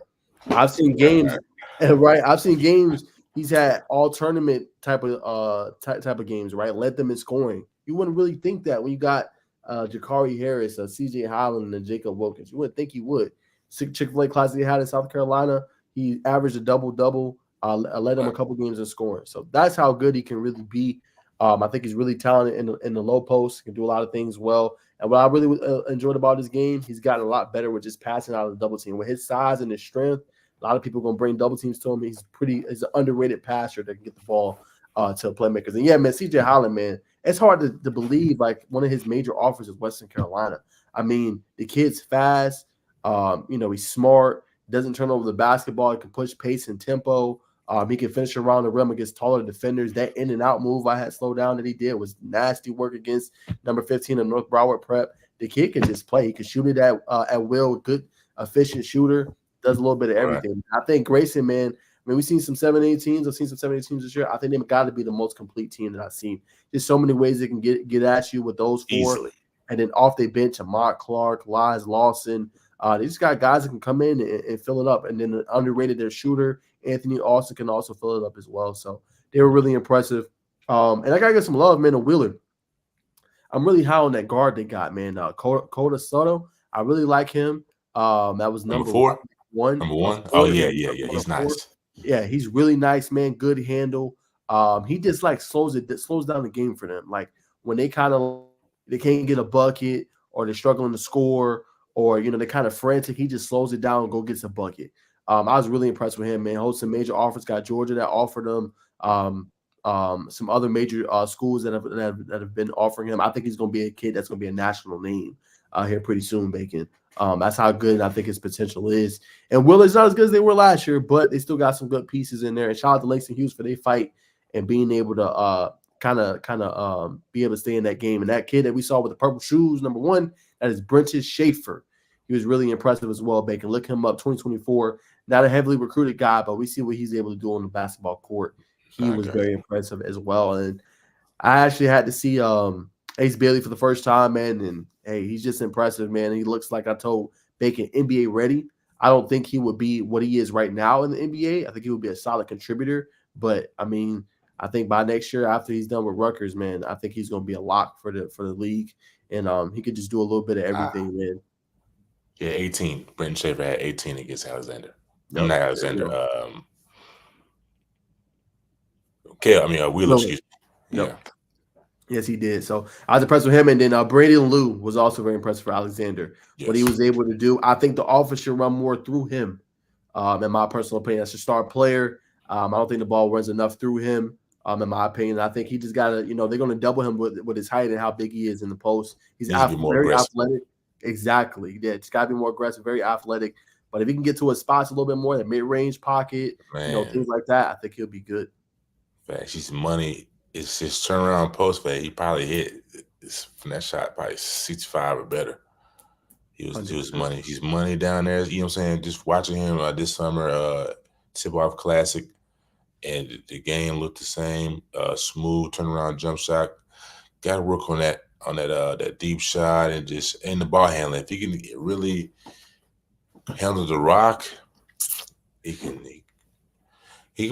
S1: I've seen games, right? I've seen games he's had all tournament type of games, right? Led them in scoring. You wouldn't really think that when you got Jakari Harris, CJ Holland, and Jacob Wilkins. You wouldn't think he would. Chick-fil-A Classic he had in South Carolina, he averaged a double-double. Led him a couple games in scoring. So that's how good he can really be. I think he's really talented in the low post. Can do a lot of things well. And what I really enjoyed about his game, he's gotten a lot better with just passing out of the double team. With his size and his strength, a lot of people are going to bring double teams to him. He's an underrated passer that can get the ball to playmakers. And yeah, man, CJ Holland, man, it's hard to believe like one of his major offers is Western Carolina. I mean, the kid's fast. He's smart. Doesn't turn over the basketball. He can push pace and tempo. He can finish around the rim against taller defenders. That in and out move I had slowed down that he did was nasty work against number 15 of North Broward Prep. The kid can just play. He can shoot it at will. Good, efficient shooter. Does a little bit of everything. Right. I think Grayson, man, I mean, we've seen some 7-8 teams. I've seen some 7-8 teams this year. I think they've got to be the most complete team that I've seen. There's so many ways they can get at you with those four.
S2: Easily.
S1: And then off they bench, Ahmad Clark, Liz Lawson. They just got guys that can come in and fill it up. And then underrated their shooter, Anthony Austin, can also fill it up as well. So they were really impressive. And I got to get some love, man, to Wheeler. I'm really high on that guard they got, man. Coda Soto, I really like him. That was number
S2: 4.
S1: One.
S2: Number 1? Oh, yeah. He's nice.
S1: Yeah, he's really nice, man. Good handle. He just like slows down the game for them. Like when they can't get a bucket or they're struggling to score or they're kind of frantic, he just slows it down and go gets a bucket. I was really impressed with him, man. Holds some major offers. Got Georgia that offered him. Some other major schools that have been offering him. I think he's going to be a kid that's going to be a national name here pretty soon, Bacon. That's how good I think his potential is. And Willard's not as good as they were last year, but they still got some good pieces in there. And shout out to Langston Hughes for their fight and being able to kind of be able to stay in that game. And that kid that we saw with the purple shoes, number 1, that is Brentis Schaefer. He was really impressive as well, Bacon. Look him up, 2024. Not a heavily recruited guy, but we see what he's able to do on the basketball court. He was very impressive as well. And I actually had to see Ace Bailey for the first time, man. And, hey, he's just impressive, man. He looks like I told Bacon, NBA ready. I don't think he would be what he is right now in the NBA. I think he would be a solid contributor. But, I mean, I think by next year after he's done with Rutgers, man, I think he's going to be a lock for the league. And he could just do a little bit of everything, man.
S2: Yeah, 18. Brenton Schaefer had 18 against Alexander.
S1: Yep.
S2: Not Alexander. Wheeler, excuse me.
S1: Yep. Yeah. Yes, he did. So I was impressed with him. And then Brady Lou was also very impressive for Alexander. Yes. What he was able to do. I think the offense should run more through him, in my personal opinion. That's a star player. I don't think the ball runs enough through him, in my opinion. I think he just got to, they're going to double him with his height and how big he is in the post. He's very athletic. Exactly. Yeah, it's got to be more aggressive, very athletic. But if he can get to his spots a little bit more, that mid-range pocket, things like that, I think he'll be good.
S2: Facts. He's money. It's his turnaround post, man. He probably hit from that shot probably 65 or better. He was money. He's money down there. You know what I'm saying? Just watching him this summer, tip-off classic, and the game looked the same. Smooth turnaround jump shot. Got to work on that deep shot and just in the ball handling. If he can really handle the rock, he can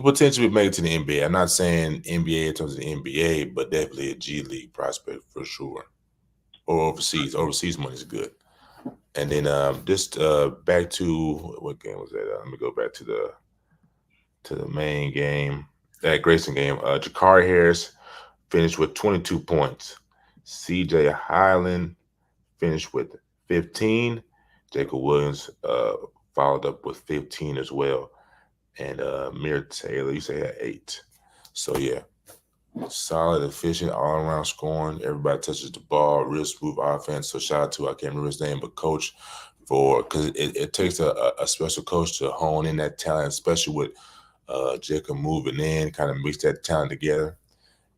S2: potentially make it to the NBA. I'm not saying NBA in terms of the NBA, but definitely a G League prospect for sure. Or overseas. Overseas money is good. And then just back to what game was that? Let me go back to the main game. That Grayson game. Jakari Harris finished with 22 points. CJ Highland finished with 15. Jacob Williams followed up with 15 as well. And Amir Taylor, you say had 8. So, yeah, solid, efficient, all-around scoring. Everybody touches the ball, real smooth offense. So, shout out to, I can't remember his name, but coach because it takes a special coach to hone in that talent, especially with Jacob moving in, kind of mix that talent together.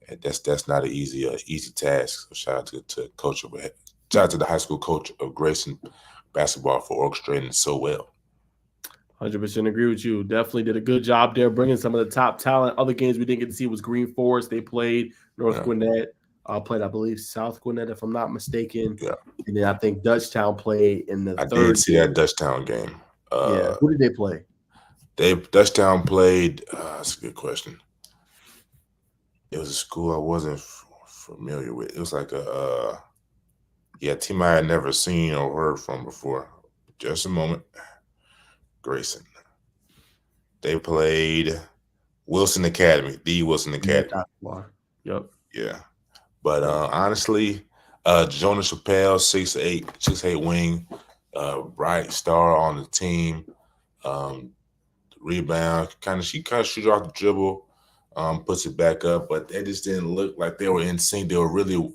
S2: And that's not an easy task. So shout out to coach shout out to the high school coach of Grayson basketball for orchestrating it so well.
S1: 100% agree with you. Definitely did a good job there, bringing some of the top talent. Other games we didn't get to see was Green Forest. They played North Gwinnett. Played, I believe, South Gwinnett, if I'm not mistaken.
S2: Yeah.
S1: And then I think Dutchtown played in the
S2: I
S1: third
S2: did see
S1: game.
S2: that Dutchtown game.
S1: Who did they play?
S2: Dutchtown played. That's a good question. It was a school I wasn't familiar with. It was like a team I had never seen or heard from before. Just a moment. Grayson. They played Wilson Academy, the Wilson Academy.
S1: Yep.
S2: Yeah. But honestly, Jonas Chappelle, 6'8" wing, bright star on the team. Rebound, she kind of shoots off the dribble, puts it back up, but they just didn't look like they were in sync. They were really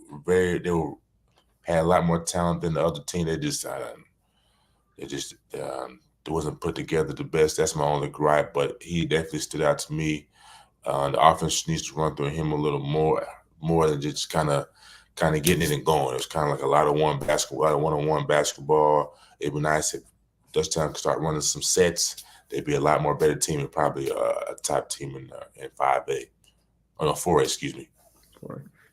S2: had a lot more talent than the other team. It wasn't put together the best. That's my only gripe, but he definitely stood out to me. The offense needs to run through him a little more than just kind of getting it and going. It was kind of like a lot of one-on-one basketball. It'd be nice if Dutchtown could start running some sets. They'd be a lot more better team and probably a top team in 5A. Oh, no, 4A, excuse me.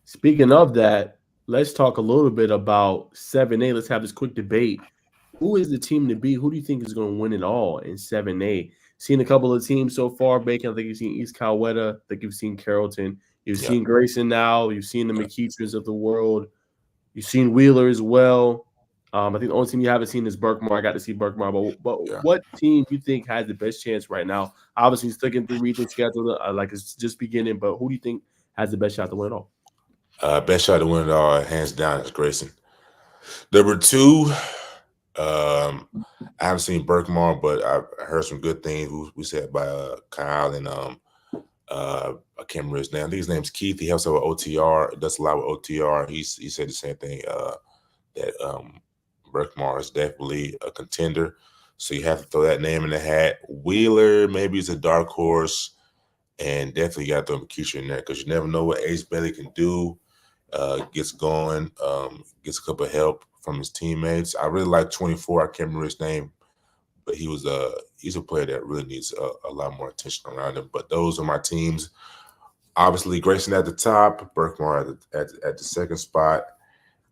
S1: Speaking of that, let's talk a little bit about 7A. Let's have this quick debate. Who is the team to beat? Who do you think is going to win it all in 7A? Seen a couple of teams so far, Bacon. I think you've seen East Coweta. I think you've seen Carrollton. You've seen Grayson now. You've seen the McKeetrons of the world. You've seen Wheeler as well. I think the only team you haven't seen is Berkmar. I got to see Berkmar. But what team do you think has the best chance right now? Obviously, sticking through region schedule, like it's just beginning. But who do you think has the best shot to win it all?
S2: Best shot to win it all, hands down, is Grayson. Number 2, I haven't seen Berkmar, but I've heard some good things we said by Kyle and I can't remember his name. I think his name's Keith. He helps out with OTR. Does a lot with OTR. He said the same thing that Berkmar is definitely a contender. So you have to throw that name in the hat. Wheeler maybe is a dark horse, and definitely got to throw McKeecher in there because you never know what Ace Bailey can do. Gets going, gets a couple of help from his teammates. I really like 24. I can't remember his name, but he's a player that really needs a lot more attention around him. But those are my teams. Obviously, Grayson at the top, Berkmar at the second spot,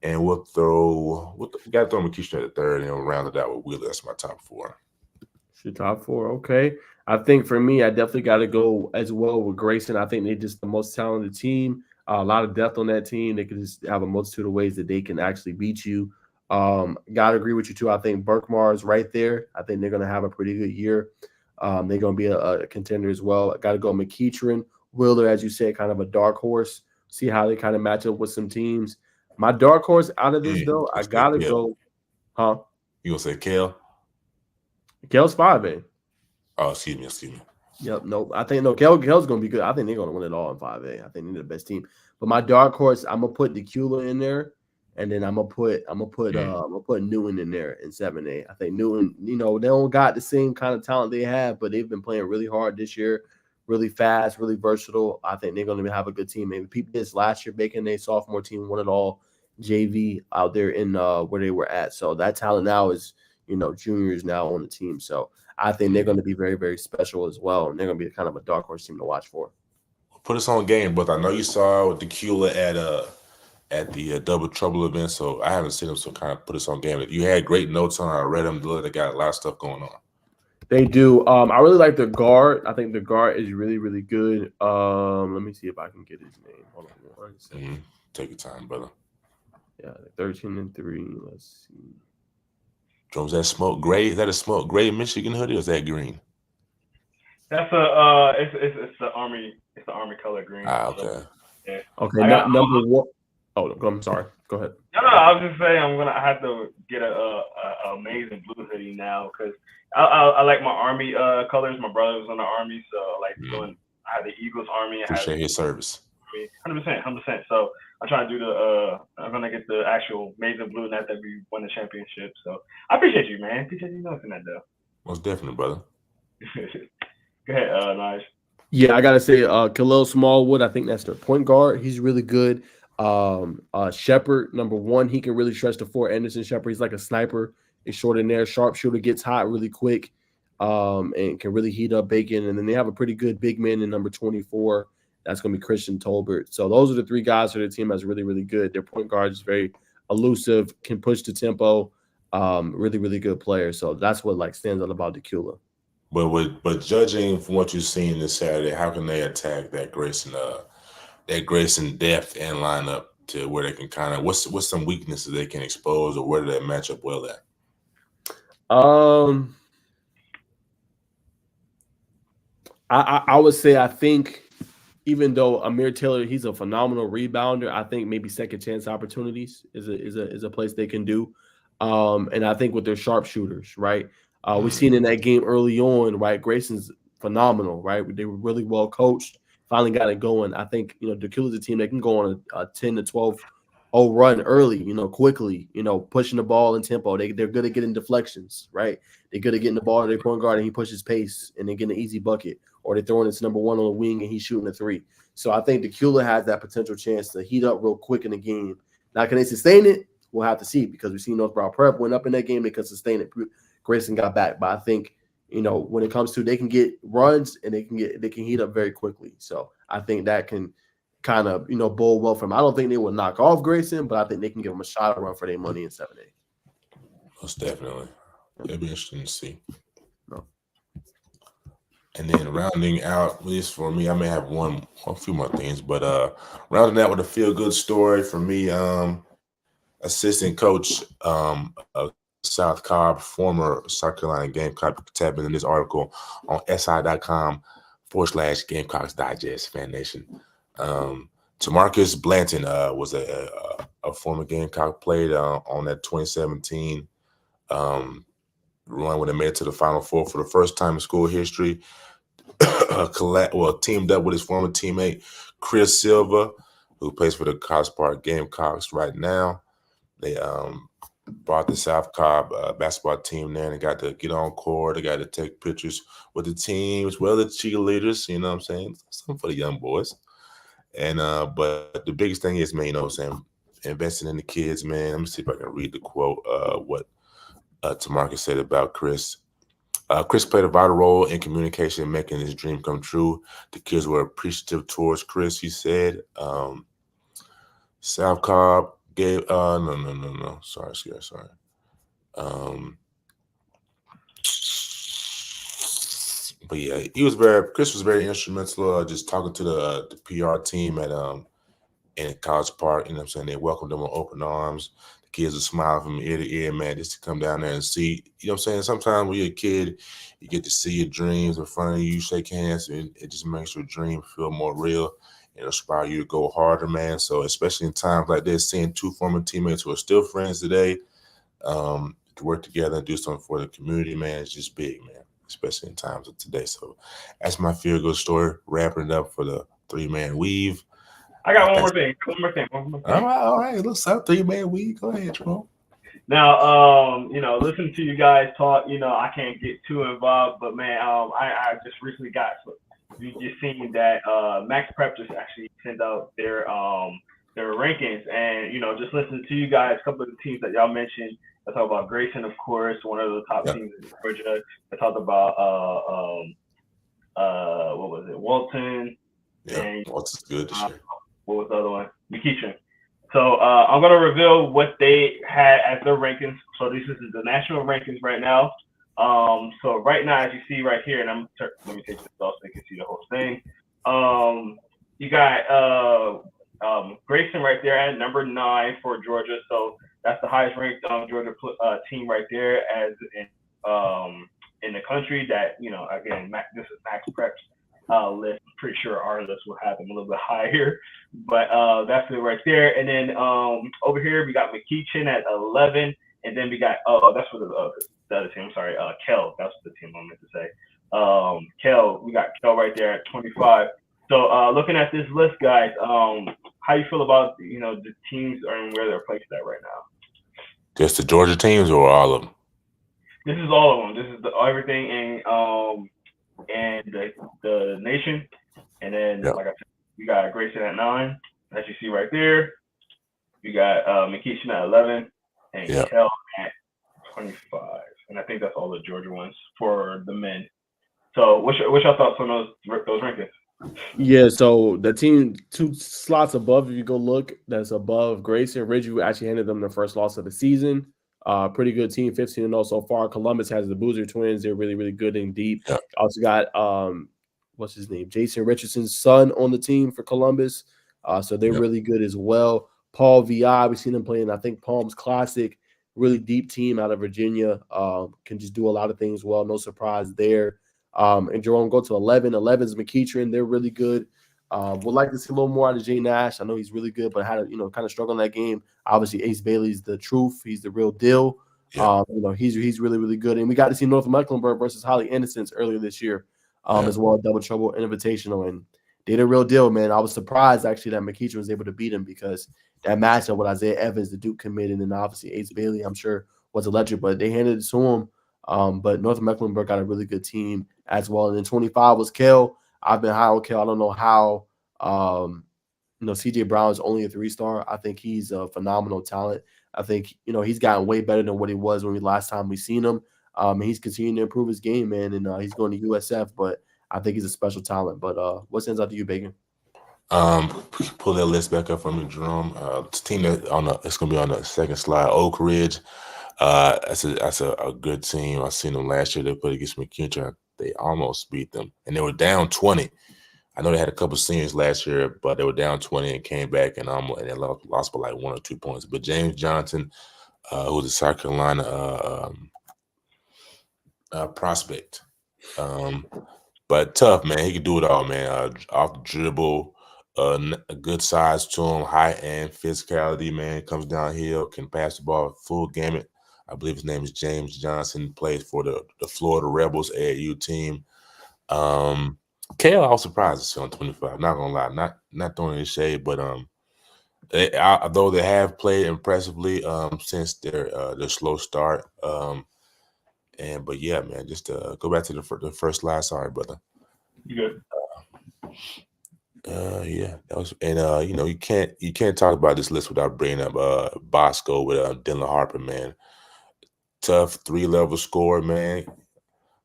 S2: and we got to throw McKeecher at the third, and we'll round it out with Wheeler. That's my top 4.
S1: It's your top 4, okay. I think for me, I definitely got to go as well with Grayson. I think they're just the most talented team. A lot of depth on that team. They can just have a multitude of ways that they can actually beat you. Got to agree with you too. I think Berkmar is right there. I think they're going to have a pretty good year. They're going to be a contender as well. Got to go McKeetron. Wheeler, as you said, kind of a dark horse. See how they kind of match up with some teams. My dark horse out of this, though, I got to go. Huh?
S2: You going to say Kale?
S1: Kale's 5A.
S2: Oh, excuse me.
S1: Yep, nope. I think Kale's going to be good. I think they're going to win it all in 5A. I think they're the best team. But my dark horse, I'm going to put DeCula in there. And then I'm gonna put Newton in there in 7A. I think Newton, they don't got the same kind of talent they have, but they've been playing really hard this year, really fast, really versatile. I think they're gonna have a good team. Maybe people did this last year, Bacon, their sophomore team won it all JV out there in where they were at. So that talent now is, juniors now on the team. So I think they're gonna be very, very special as well. And they're gonna be kind of a dark horse team to watch for.
S2: Put us on game, but I know you saw DeCula at the Double Trouble event, so I haven't seen them, so kind of put us on game. You had great notes on. I read them. They got a lot of stuff going on.
S1: They do. I really like the guard. I think the guard is really, really good. Let me see if I can get his name. Hold on 1 second.
S2: Take your time, brother.
S1: Yeah, 13-3. Let's see.
S2: Drums, that smoke gray? Is that a smoke gray Michigan hoodie or is that green?
S3: That's it's the Army. It's the Army color green.
S2: Okay.
S3: So, yeah.
S1: Okay. Number 1. Oh, I'm sorry. Go ahead.
S3: No, I was just saying I have to get a amazing blue hoodie now because I like my Army colors. My brother was in the Army, so I like doing. I had the Eagles Army.
S2: Appreciate his service.
S3: 100%. So I'm trying to do I'm gonna get the actual amazing blue net that we won the championship. So I appreciate you, man. Appreciate you noticing that though.
S2: Most definitely, brother.
S3: Go ahead, Naj.
S1: Yeah, I gotta say, Khalil Smallwood. I think that's their point guard. He's really good. Shepard, number 1, he can really stretch the floor. Anderson Shepard, he's like a sniper. He's short in there, sharpshooter, gets hot really quick. and can really heat up Bacon. And then they have a pretty good big man in number 24. That's going to be Christian Tolbert. So those are the three guys for the team that's really, really good. Their point guard is very elusive, can push the tempo, really, really good player. So that's what like stands out about Decula.
S2: But judging from what you've seen this Saturday, how can they attack that Grayson depth and lineup to where they can kind of what's some weaknesses they can expose, or where do they match up well at?
S1: I would say I think even though Amir Taylor, he's a phenomenal rebounder, I think maybe second chance opportunities is a place they can do. And I think with their sharpshooters, right? We've seen in that game early on, right? Grayson's phenomenal, right? They were really well coached, finally got it going. I think, Decula's a team that can go on a 10 to 12 run early, quickly, pushing the ball in tempo. They're good at getting deflections, right? They're good at getting the ball to their point guard and he pushes pace and they get an easy bucket, or they're throwing it to number one on the wing and he's shooting a three. So I think Decula has that potential chance to heat up real quick in the game. Now, can they sustain it? We'll have to see, because we've seen Northbrook Prep went up in that game. They could sustain it. Grayson got back. But I think, when it comes to, they can get runs and they can heat up very quickly. So I think that can kind of, bode well for them. I don't think they will knock off Grayson, but I think they can give them a shot to run for their money in 7-8.
S2: Most definitely. It'll be interesting to see.
S1: No.
S2: And then rounding out, at least for me, I may have a few more things, but rounding out with a feel-good story for me, assistant coach of South Cobb, former South Carolina Gamecock, tapping in this article on si.com/Gamecocks Digest, Fan Nation. Tamarcus Blanton was a former Gamecock, played on that 2017 run when they made it to the Final Four for the first time in school history. Teamed up with his former teammate Chris Silva, who plays for the College Park Gamecocks right now. They brought the South Cobb basketball team there, and they got to get on court. They got to take pictures with the team as well as the cheerleaders. You know what I'm saying? Something for the young boys. And but the biggest thing is, man, investing in the kids, man. Let me see if I can read the quote. What Tamarcus said about Chris. Chris played a vital role in communication and making his dream come true. The kids were appreciative towards Chris, he said. South Cobb gave no. Sorry. But yeah, Chris was very instrumental, just talking to the PR team at in College Park. You know what I'm saying? They welcomed them with open arms. The kids are smiling from ear to ear, man, just to come down there and see. You know what I'm saying? Sometimes when you're a kid, you get to see your dreams in front of you, shake hands, and it just makes your dream feel more real and inspire you to go harder, man. So especially in times like this, seeing two former teammates who are still friends today, to work together and do something for the community, man, it's just big, man, especially in times of today. So that's my feel-good story, wrapping it up for the three-man weave.
S3: I got one more thing.
S2: All right. Looks up, three-man weave. Go ahead, Jerome.
S3: Now, listen to you guys talk. I can't get too involved, but man, I just recently got. You just seen that Max Prep just actually sent out their rankings, and just listening to you guys, a couple of the teams that y'all mentioned. I talked about Grayson, of course, one of the top teams in Georgia. I talked about what was it, Walton?
S2: Yeah, and, Walton's good this year.
S3: What was the other one? McEachin. So I'm gonna reveal what they had as their rankings. So this is the national rankings right now. So right now, as you see right here, and let me take this off so you can see the whole thing. You got Grayson right there at number 9 for Georgia. So that's the highest ranked Georgia team right there, as in the country. That again, this is Max Prep's list. I'm pretty sure our list will have them a little bit higher, but that's it right there. And then over here we got McEachin at 11, and then we got that's for the other team. I'm sorry, Kell. That's the team I meant to say. Kell. We got Kell right there at 25. So looking at this list, guys, how you feel about the teams and where they're placed at right now?
S2: Just the Georgia teams or all of them?
S3: This is all of them. This is everything in the nation. And then, like I said, we got Grayson at 9, as you see right there. We got McEachin at 11, and Kell at 25. and I think that's all the Georgia ones for the men. So, what's your thoughts on those rankings?
S1: Yeah, so the team 2 slots above, if you go look, that's above Grayson. Ridgeview actually handed them their first loss of the season. Pretty good team, 15-0 so far. Columbus has the Boozer twins. They're really, really good and deep.
S2: Yeah.
S1: Also got what's his name? Jason Richardson's son on the team for Columbus. So they're really good as well. Paul VI, we've seen him playing, I think, Palms Classic. Really deep team out of Virginia. Can just do a lot of things well. No surprise there. And Jerome go to 11. 11's McEachern. They're really good. Would like to see a little more out of Jay Nash. I know he's really good, but had to, kind of struggle in that game. Obviously, Ace Bailey's the truth. He's the real deal.
S2: Yeah.
S1: He's really, really good. And we got to see North Mecklenburg versus Holly Innocence earlier this year as well, Double Trouble Invitational. And they're the real deal, man. I was surprised, actually, that McEachern was able to beat him because that matchup with Isaiah Evans, the Duke commit, and then obviously Ace Bailey, I'm sure, was electric, but they handed it to him. But North Mecklenburg got a really good team as well. And then 25 was Kel. I've been high on Kel. I don't know how, CJ Brown is only a 3-star. I think he's a phenomenal talent. I think, he's gotten way better than what he was when last time we seen him. And he's continuing to improve his game, man. And he's going to USF, but I think he's a special talent. But what stands out to you, Bacon?
S2: Pull that list back up for me, Jerome. The team that it's going to be on the second slide, Oak Ridge. That's a good team. I seen them last year. They played against McEachern. They almost beat them, and they were down 20. I know they had a couple of seniors last year, but they were down 20 and came back and they lost by like 1 or 2 points. But James Johnson, who's a South Carolina prospect, but tough, man. He could do it all, man. Off the dribble, a good size to him, high end physicality, man. Comes downhill, can pass the ball, full gamut. I believe his name is James Johnson, plays for the Florida Rebels AAU team. Kale, I was surprised to see on 25. Not gonna lie, not throwing any shade, but although they have played impressively since their slow start. But yeah, man, just go back to the first slide. Sorry, brother.
S3: You good?
S2: Yeah, that was, and you can't talk about this list without bringing up Bosco with Dylan Harper, man. Tough 3-level scorer, man. I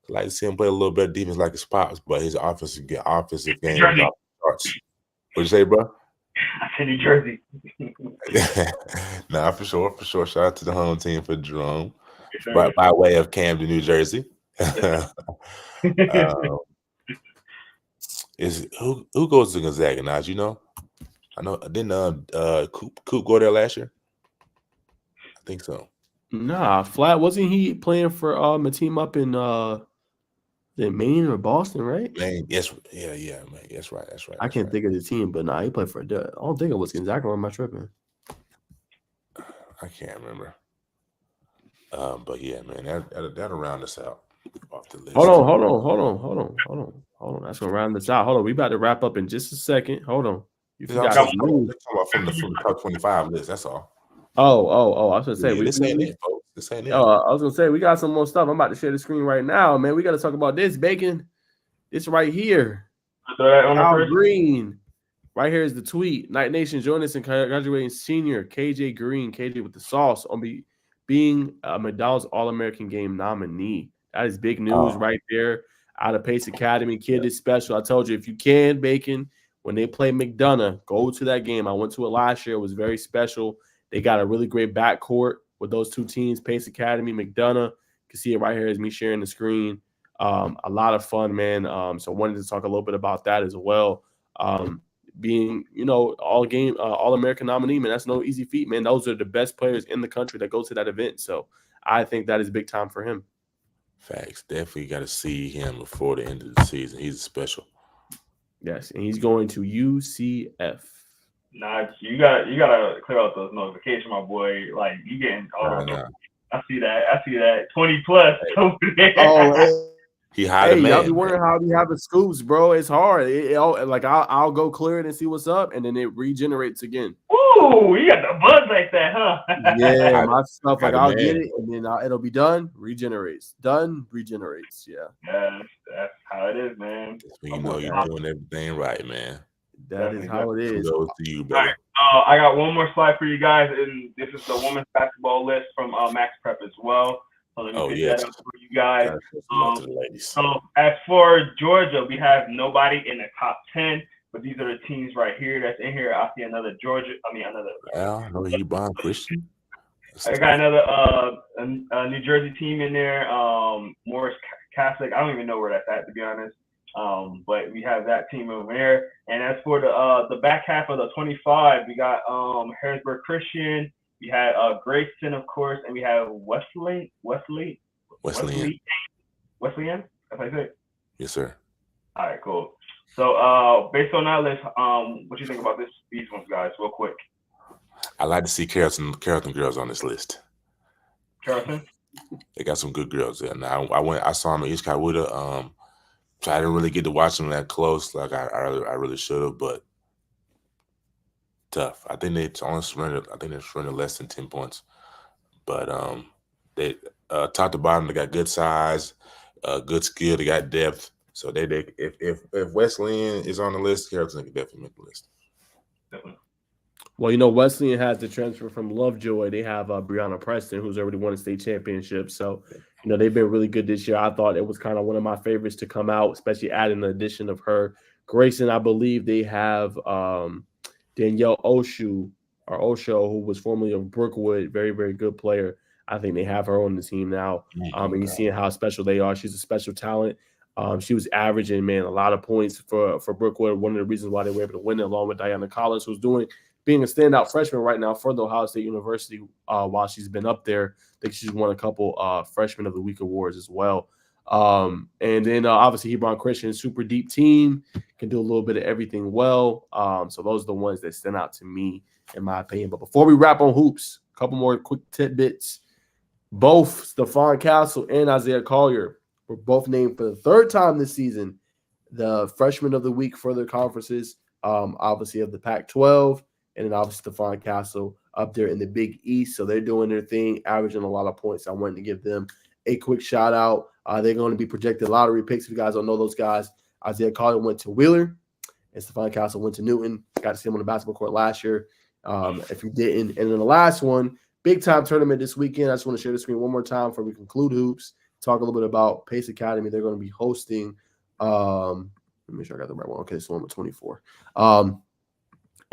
S2: like to see him play a little bit of defense like his pops, but his offensive game starts. What'd you say, bro?
S3: I said New Jersey.
S2: Nah, for sure. Shout out to the home team for Jerome, by way of Camden, New Jersey. Who goes to Gonzaga, Naj? You know? I know. Didn't Coop go there last year? I think so.
S1: Nah, Flat, wasn't he playing for a team up in Maine or Boston, right?
S2: Maine, yes, yeah, man. That's right.
S1: I can't think of the team, but he played for I don't think it was Gonzaga, or am I tripping?
S2: I can't remember. But yeah, man, that'll round us out off the list.
S1: Hold on. That's gonna round us out. Hold on, we about to wrap up in just a second. Hold on. You forgot
S2: talking about from the top 25 list. That's all.
S1: Oh, I was gonna say
S2: this ain't it, folks. This ain't it.
S1: I was gonna say we got some more stuff. I'm about to share the screen right now, man. We got to talk about this, Bacon. This right here. Al Green. Right here is the tweet. Night Nation, join us in graduating senior KJ Green, KJ with the sauce, on being a McDonald's All-American Game nominee. That is big news right there. Out of Pace Academy, kid is special. I told you, if you can, Bacon, when they play McDonough, go to that game. I went to it last year. It was very special. They got a really great backcourt with those two teams, Pace Academy, McDonough. You can see it right here as me sharing the screen. A lot of fun, man. So I wanted to talk a little bit about that as well. Being, All-American nominee, man, that's no easy feat, man. Those are the best players in the country that go to that event. So I think that is big time for him.
S2: Facts. Definitely got to see him before the end of the season. He's special.
S1: Yes, and he's going to UCF.
S3: Nah, you gotta clear out those notifications, my boy. Like, you getting I see that 20 plus over there.
S1: Oh,
S2: he hired a man.
S1: Y'all be wondering how we have the scoops, bro. It's hard. I'll go clear it and see what's up, and then it regenerates again.
S3: Ooh, you got the buzz like that, huh?
S1: Yeah, my stuff, I'll get it, and then it'll be done, regenerates. Done, regenerates. Yeah.
S3: That's how it is, man.
S2: You're doing everything right, man.
S1: That is how it is.
S2: Kudos to you,
S3: all right, I got one more slide for you guys, and this is the women's basketball list from Max Prep as well. So let me pick that up for you guys.
S2: Ladies.
S3: So as for Georgia, we have nobody in the top 10, but these are the teams right here that's in here. I see another Georgia.
S2: No, Hebron Christian.
S3: I got another New Jersey team in there. Morris Catholic. I don't even know where that's at, to be honest. But we have that team over there. And as for the back half of the 25, we got Harrisburg Christian. We had Grayson, of course, and we have Wesleyan. Wesleyan? That's how you say it?
S2: Yes, sir.
S3: All right, cool. So based on that list, what do you think about these ones, guys, real quick?
S2: I like to see Carrollton girls on this list.
S3: Carrollton?
S2: They got some good girls there. Now I saw them at East Coweta. So I didn't really get to watch them that close, like I really should have, but tough. I think they surrendered less than 10 points. But they top to bottom, they got good size, good skill, they got depth. So if Wesleyan is on the list, Carrollton can definitely make the list.
S3: Definitely.
S1: Well, Wesleyan has the transfer from Lovejoy. They have Brianna Preston, who's already won a state championship. So, they've been really good this year. I thought it was kind of one of my favorites to come out, especially adding the addition of her. Grayson, I believe they have Danielle Osho, who was formerly of Brookwood, very, very good player. I think they have her on the team now. And you're seeing how special they are. She's a special talent. She was averaging, a lot of points for Brookwood. One of the reasons why they were able to win it, along with Diana Collins, who's being a standout freshman right now for the Ohio State University while she's been up there. I think she's won a couple Freshman of the Week awards as well. And then obviously Hebron Christian, super deep team, can do a little bit of everything well. So those are the ones that stand out to me, in my opinion. But before we wrap on hoops, a couple more quick tidbits. Both Stephon Castle and Isaiah Collier were both named for the third time this season the Freshman of the Week for their conferences, obviously of the Pac-12. And then obviously Stephon Castle up there in the Big East. So they're doing their thing, averaging a lot of points. I wanted to give them a quick shout out. They're going to be projected lottery picks. If you guys don't know those guys, Isaiah Collier went to Wheeler and Stephon Castle went to Newton. Got to see him on the basketball court last year. If you didn't. And then the last one, big time tournament this weekend. I just want to share the screen one more time before we conclude hoops. Talk a little bit about Pace Academy. They're going to be hosting let me make sure I got the right one. Okay, so I'm at 24.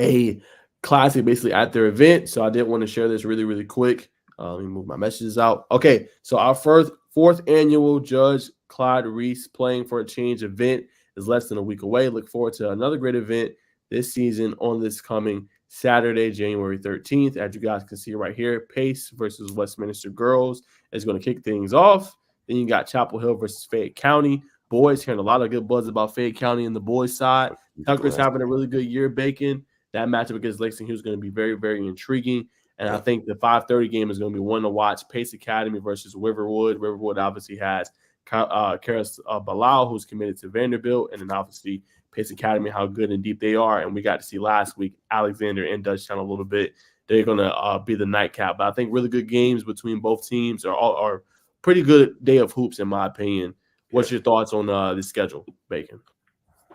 S1: A classic basically at their event. So I did want to share this really, really quick. Let me move my messages out. Okay, so our fourth annual Judge Clyde Reese Playing for a Change event is less than a week away. Look forward to another great event this season on this coming Saturday, January 13th. As you guys can see right here, Pace versus Westminster Girls is going to kick things off. Then you got Chapel Hill versus Fayette County. Boys, hearing a lot of good buzz about Fayette County and the boys' side. Tucker's having a really good year, Bacon. That matchup against Lexington is going to be very, very intriguing. And I think the 5:30 game is going to be one to watch. Pace Academy versus Riverwood. Riverwood obviously has Karis Bilal, who's committed to Vanderbilt. And then obviously Pace Academy, how good and deep they are. And we got to see last week Alexander and Dutchtown a little bit. They're going to be the nightcap. But I think really good games between both teams are pretty good day of hoops, in my opinion. What's your thoughts on the schedule, Bacon?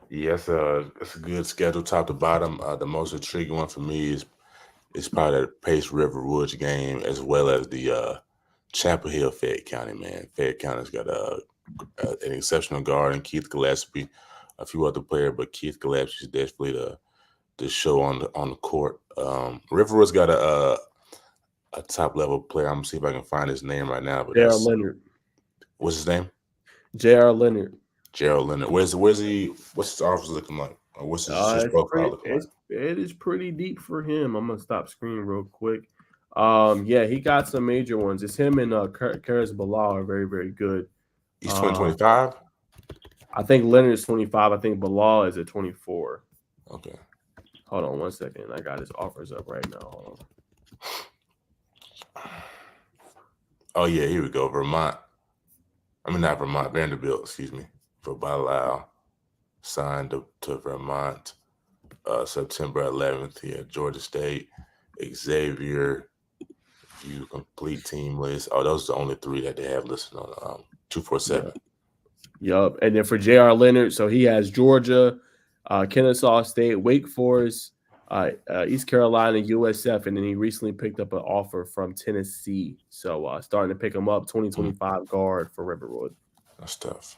S2: Yes, it's a good schedule, top to bottom. The most intriguing one for me is probably the Pace Riverwood game, as well as the Chapel Hill Fayette County. Man, Fayette County's got an exceptional guard in Keith Gillespie, a few other players, but Keith Gillespie is definitely the show on the court. Riverwood's got a top level player. I'm gonna see if I can find his name right now. But
S1: J.R. Leonard.
S2: What's his name?
S1: J.R. Leonard.
S2: Gerald Leonard. Where's he? What's his office looking like? Or what's his profile looking like?
S1: It is pretty deep for him. I'm gonna stop screen real quick. Yeah, he got some major ones. It's him and Karis Bilal are very, very good.
S2: He's 2025.
S1: I think Leonard is 25. I think Bilal is at 24.
S2: Okay.
S1: Hold on 1 second. I got his offers up right now. Hold on.
S2: Oh yeah, here we go. Vanderbilt. Excuse me. For Bilal, signed to Vermont, September 11th. Here, Georgia State, Xavier. You complete team list. Oh, those are the only three that they have listed on 247.
S1: Yup. And then for J.R. Leonard, so he has Georgia, Kennesaw State, Wake Forest, East Carolina, USF, and then he recently picked up an offer from Tennessee. So starting to pick him up, 2025 guard for Riverwood.
S2: That's tough.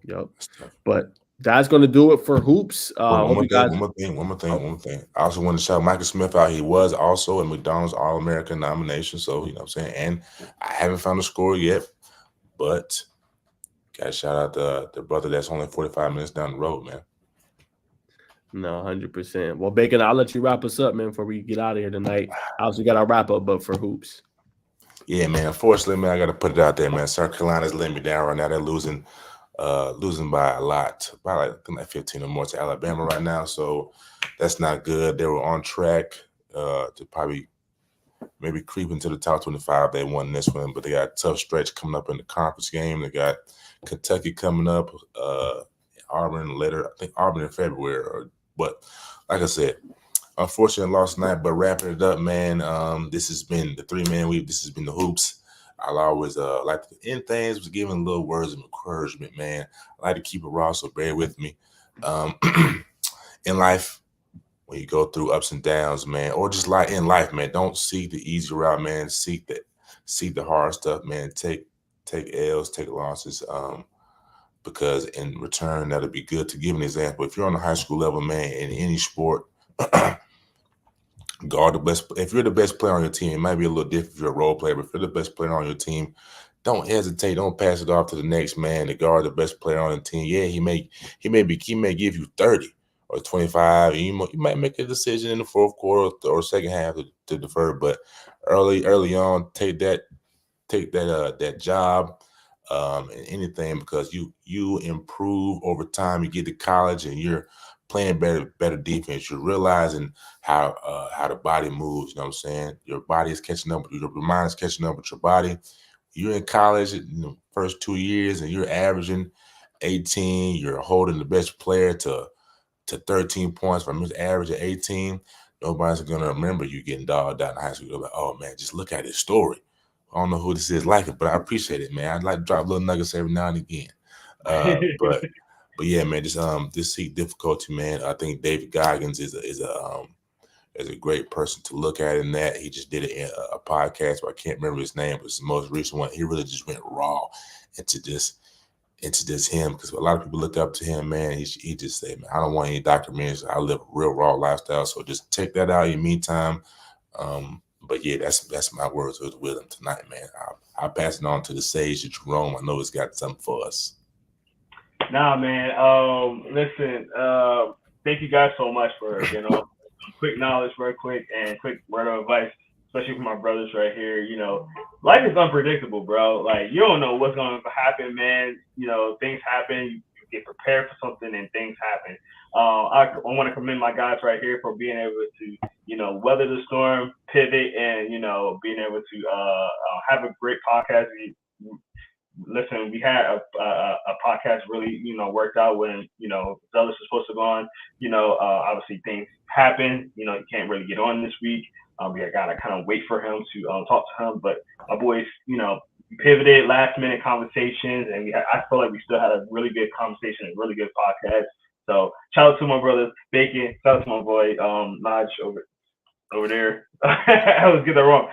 S1: Yep.
S2: That's tough.
S1: But that's going to do it for hoops.
S2: One more thing. I also want to shout Michael Smith out. He was also a McDonald's All-American nomination. So, you know what I'm saying? And I haven't found a score yet, but got to shout out the brother that's only 45 minutes down the road, man.
S1: No, 100%. Well, Bacon, I'll let you wrap us up, man, before we get out of here tonight. Obviously, got our wrap up, but for hoops.
S2: Yeah, man. Unfortunately, man, I got to put it out there, man. South Carolina's letting me down right now. They're losing by a lot, by like 15 or more to Alabama right now. So that's not good. They were on track to probably maybe creep into the top 25. They won this one, but they got a tough stretch coming up in the conference game. They got Kentucky coming up, Auburn later. I think Auburn in February. But like I said, unfortunately lost tonight. But wrapping it up, man. This has been the 3-man week. This has been the hoops. I'll always like to end things with giving little words of encouragement, man. I like to keep it raw, so bear with me. In life, when you go through ups and downs, man, or just like in life, man, don't seek the easy route, man. Seek the hard stuff, man. Take L's, take losses, because in return, that'll be good. To give an example, if you're on the high school level, man, in any sport, guard the best. If you're the best player on your team, it might be a little different if you're a role player, but if you're the best player on your team, don't hesitate. Don't pass it off to the next man to guard the best player on the team. Yeah, he may give you 30 or 25. And you might make a decision in the fourth quarter or second half to defer, but early on, take that job and anything, because you improve over time. You get to college and you're playing better defense. You're realizing how the body moves. You know what I'm saying? Your body is catching up. Your mind is catching up with your body. You're in college in the first 2 years and you're averaging 18. You're holding the best player to 13 points from his average of 18. Nobody's going to remember you getting dogged out in high school. They're like, oh, man, just look at his story. I don't know who this is like it, but I appreciate it, man. I'd like to drop little nuggets every now and again. But yeah, man, this seek difficulty, man. I think David Goggins is a great person to look at in that. He just did it in a podcast, but I can't remember his name, but it's the most recent one. He really just went raw into this him, because a lot of people look up to him, man. He just said, man, I don't want any documentaries. I live a real raw lifestyle. So just take that out in the meantime. But yeah, that's my words of wisdom tonight, man. I'll pass it on to the sage of Jerome. I know he's got something for us.
S3: Nah, man. Listen, thank you guys so much for, quick knowledge, very quick, and quick word of advice, especially for my brothers right here. Life is unpredictable, bro. Like, you don't know what's going to happen, man. Things happen. You get prepared for something and things happen. I want to commend my guys right here for being able to, weather the storm, pivot, and, being able to have a great podcast. Listen, we had a podcast really, worked out when, Zelus was supposed to go on. Obviously things happen. He can't really get on this week. We got to kind of wait for him to talk to him. But my boys, pivoted, last minute conversations, and I feel like we still had a really good conversation, a really good podcast. So shout out to my brother Bacon. Shout out to my boy Naj over there. I always get that wrong.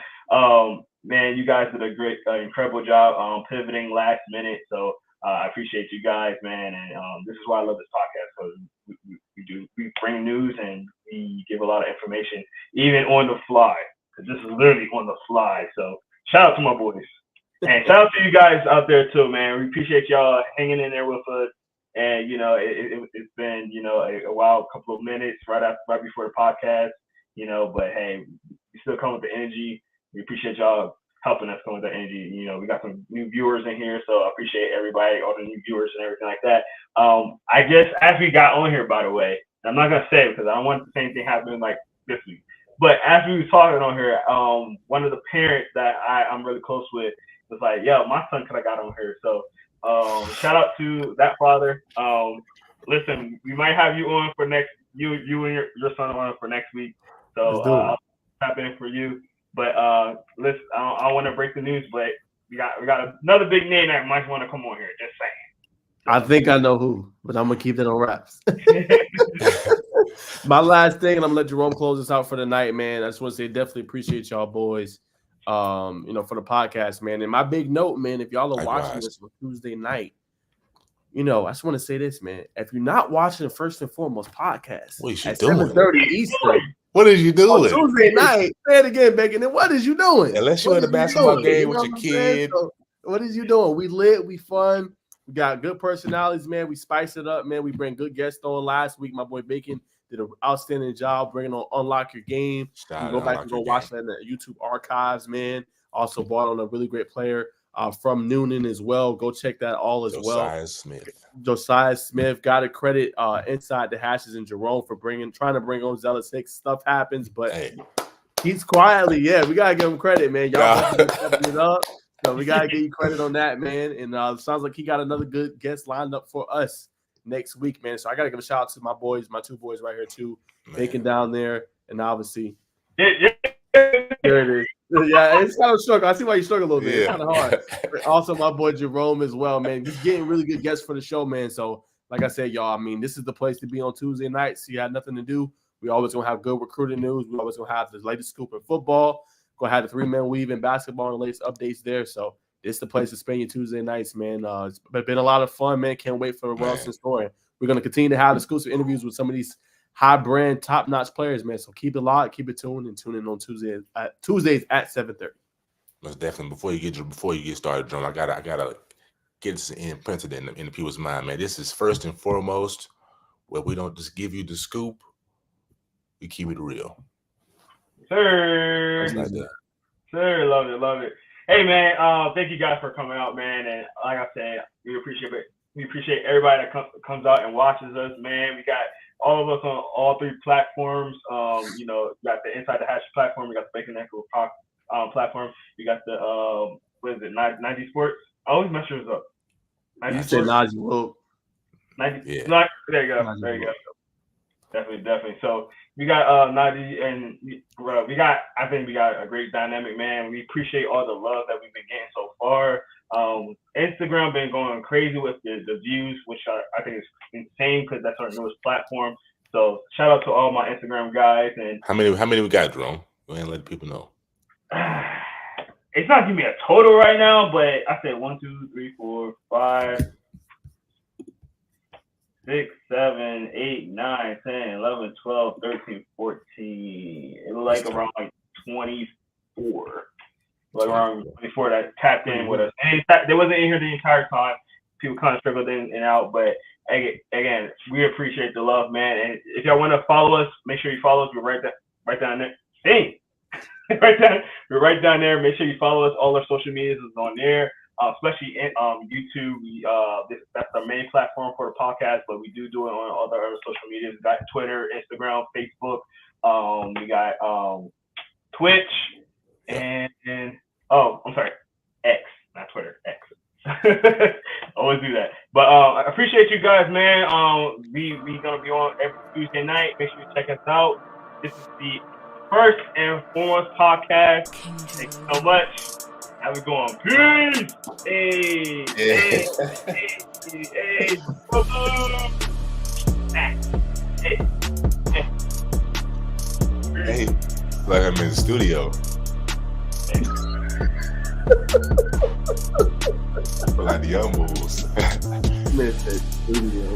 S3: Man, you guys did a great, incredible job pivoting last minute. So I appreciate you guys, man. And this is why I love this podcast, because we bring news and we give a lot of information, even on the fly, because this is literally on the fly. So shout out to my boys. And shout out to you guys out there too, man. We appreciate y'all hanging in there with us. And, it's been, a wild couple of minutes right before the podcast, but hey, we still come with the energy. We appreciate y'all helping us come with the energy. We got some new viewers in here, so I appreciate everybody, all the new viewers and everything like that. I guess as we got on here, by the way, I'm not going to say it because I don't want the same thing happening like this week, but as we were talking on here, one of the parents that I'm really close with was like, yo, my son could have got on here. So shout out to that father. Listen, we might have you on for next, you and your son on for next week. So I'll tap in for you. But listen, I want to break the news, but we got another big name that might want to come on here. Just saying.
S1: I think I know who, but I'm gonna keep that on wraps. My last thing, and I'm gonna let Jerome close this out for the night, man. I just want to say definitely appreciate y'all boys, for the podcast, man. And my big note, man, if y'all are watching this on Tuesday night, I just want to say this, man. If you're not watching the First and Foremost podcast at 7:30 Eastern,
S2: what is you doing?
S1: On Tuesday night, say it again, Bacon. And what is you doing?
S2: Unless you're at a basketball game with your kid.
S1: So, what is you doing? We lit, we fun. We got good personalities, man. We spice it up, man. We bring good guests on. Last week, my boy Bacon did an outstanding job bringing on Unlock Your Game. You can go back and go watch that in the YouTube archives, man. Also brought on a really great player from Noonan as well. Go check that all as well. Josiah Smith. Got to credit Inside the Hashes and Jerome for trying to bring on Zelus Hicks. Stuff happens, but he's quietly, we got to give him credit, man. Y'all stepping it up. So we got to give you credit on that, man. And sounds like he got another good guest lined up for us next week, man. So I got to give a shout out to my boys, my two boys right here, too. Bacon down there. And obviously, there it is. Yeah, it's kind of struggle. I see why you struggle a little bit. It's kind of hard. But also, my boy Jerome as well, man. He's getting really good guests for the show, man. So, like I said, y'all, this is the place to be on Tuesday nights. You had nothing to do. We always going to have good recruiting news. We always going to have the latest scoop in football. Going to have the three-man weave in basketball and the latest updates there. So, this is the place to spend your Tuesday nights, man. It's been a lot of fun, man. Can't wait for the Wilson story. We're going to continue to have exclusive interviews with some of these high-brand, top-notch players, man. So keep it locked, keep it tuned, and tune in on Tuesdays at 7:30.
S2: Most definitely. Before you get started, John, I gotta get this imprinted in the people's mind, man. This is first and foremost where we don't just give you the scoop, we keep it real.
S3: Sir, love it. Hey, man, thank you guys for coming out, man. And like I said, we appreciate it. We appreciate everybody that comes out and watches us, man. We got all of us on all three platforms. We got the Inside the Hash platform. We got the Bacon Echo platform. We got the 90 Sports. I always mess yours up.
S1: You said Najee Woke.
S3: 90. Yeah. There you go. Definitely. So we got Najee and we got a great dynamic, man. We appreciate all the love that we've been getting so far. Instagram been going crazy with the views, which I think is insane because that's our newest platform. So shout out to all my Instagram guys. And
S2: how many we got, Jerome? Go ahead and let people know.
S3: It's not giving me a total right now, but I said 1, 2, 3, 4, 5, 6, 7, 8, 9, 10, 11, 12, 13, 14. It looked like around 24. Like around 24 that tapped in with us. And they wasn't in here the entire time. People kind of struggled in and out. But again, we appreciate the love, man. And if y'all want to follow us, make sure you follow us. We're right down there. Dang. We're right down there. Make sure you follow us. All our social medias is on there. Especially in YouTube. That's our main platform for the podcast, but we do it on other social medias. We got Twitter, Instagram, Facebook. We got Twitch, and I'm sorry, X, not Twitter, X. Always do that. But I appreciate you guys, man. We gonna be on every Tuesday night. Make sure you check us out. This is the First and Foremost podcast. Thanks so much. Have it going. Peace. Hey.
S2: Hey, like I'm in the studio. Like the young moves.
S1: Studio.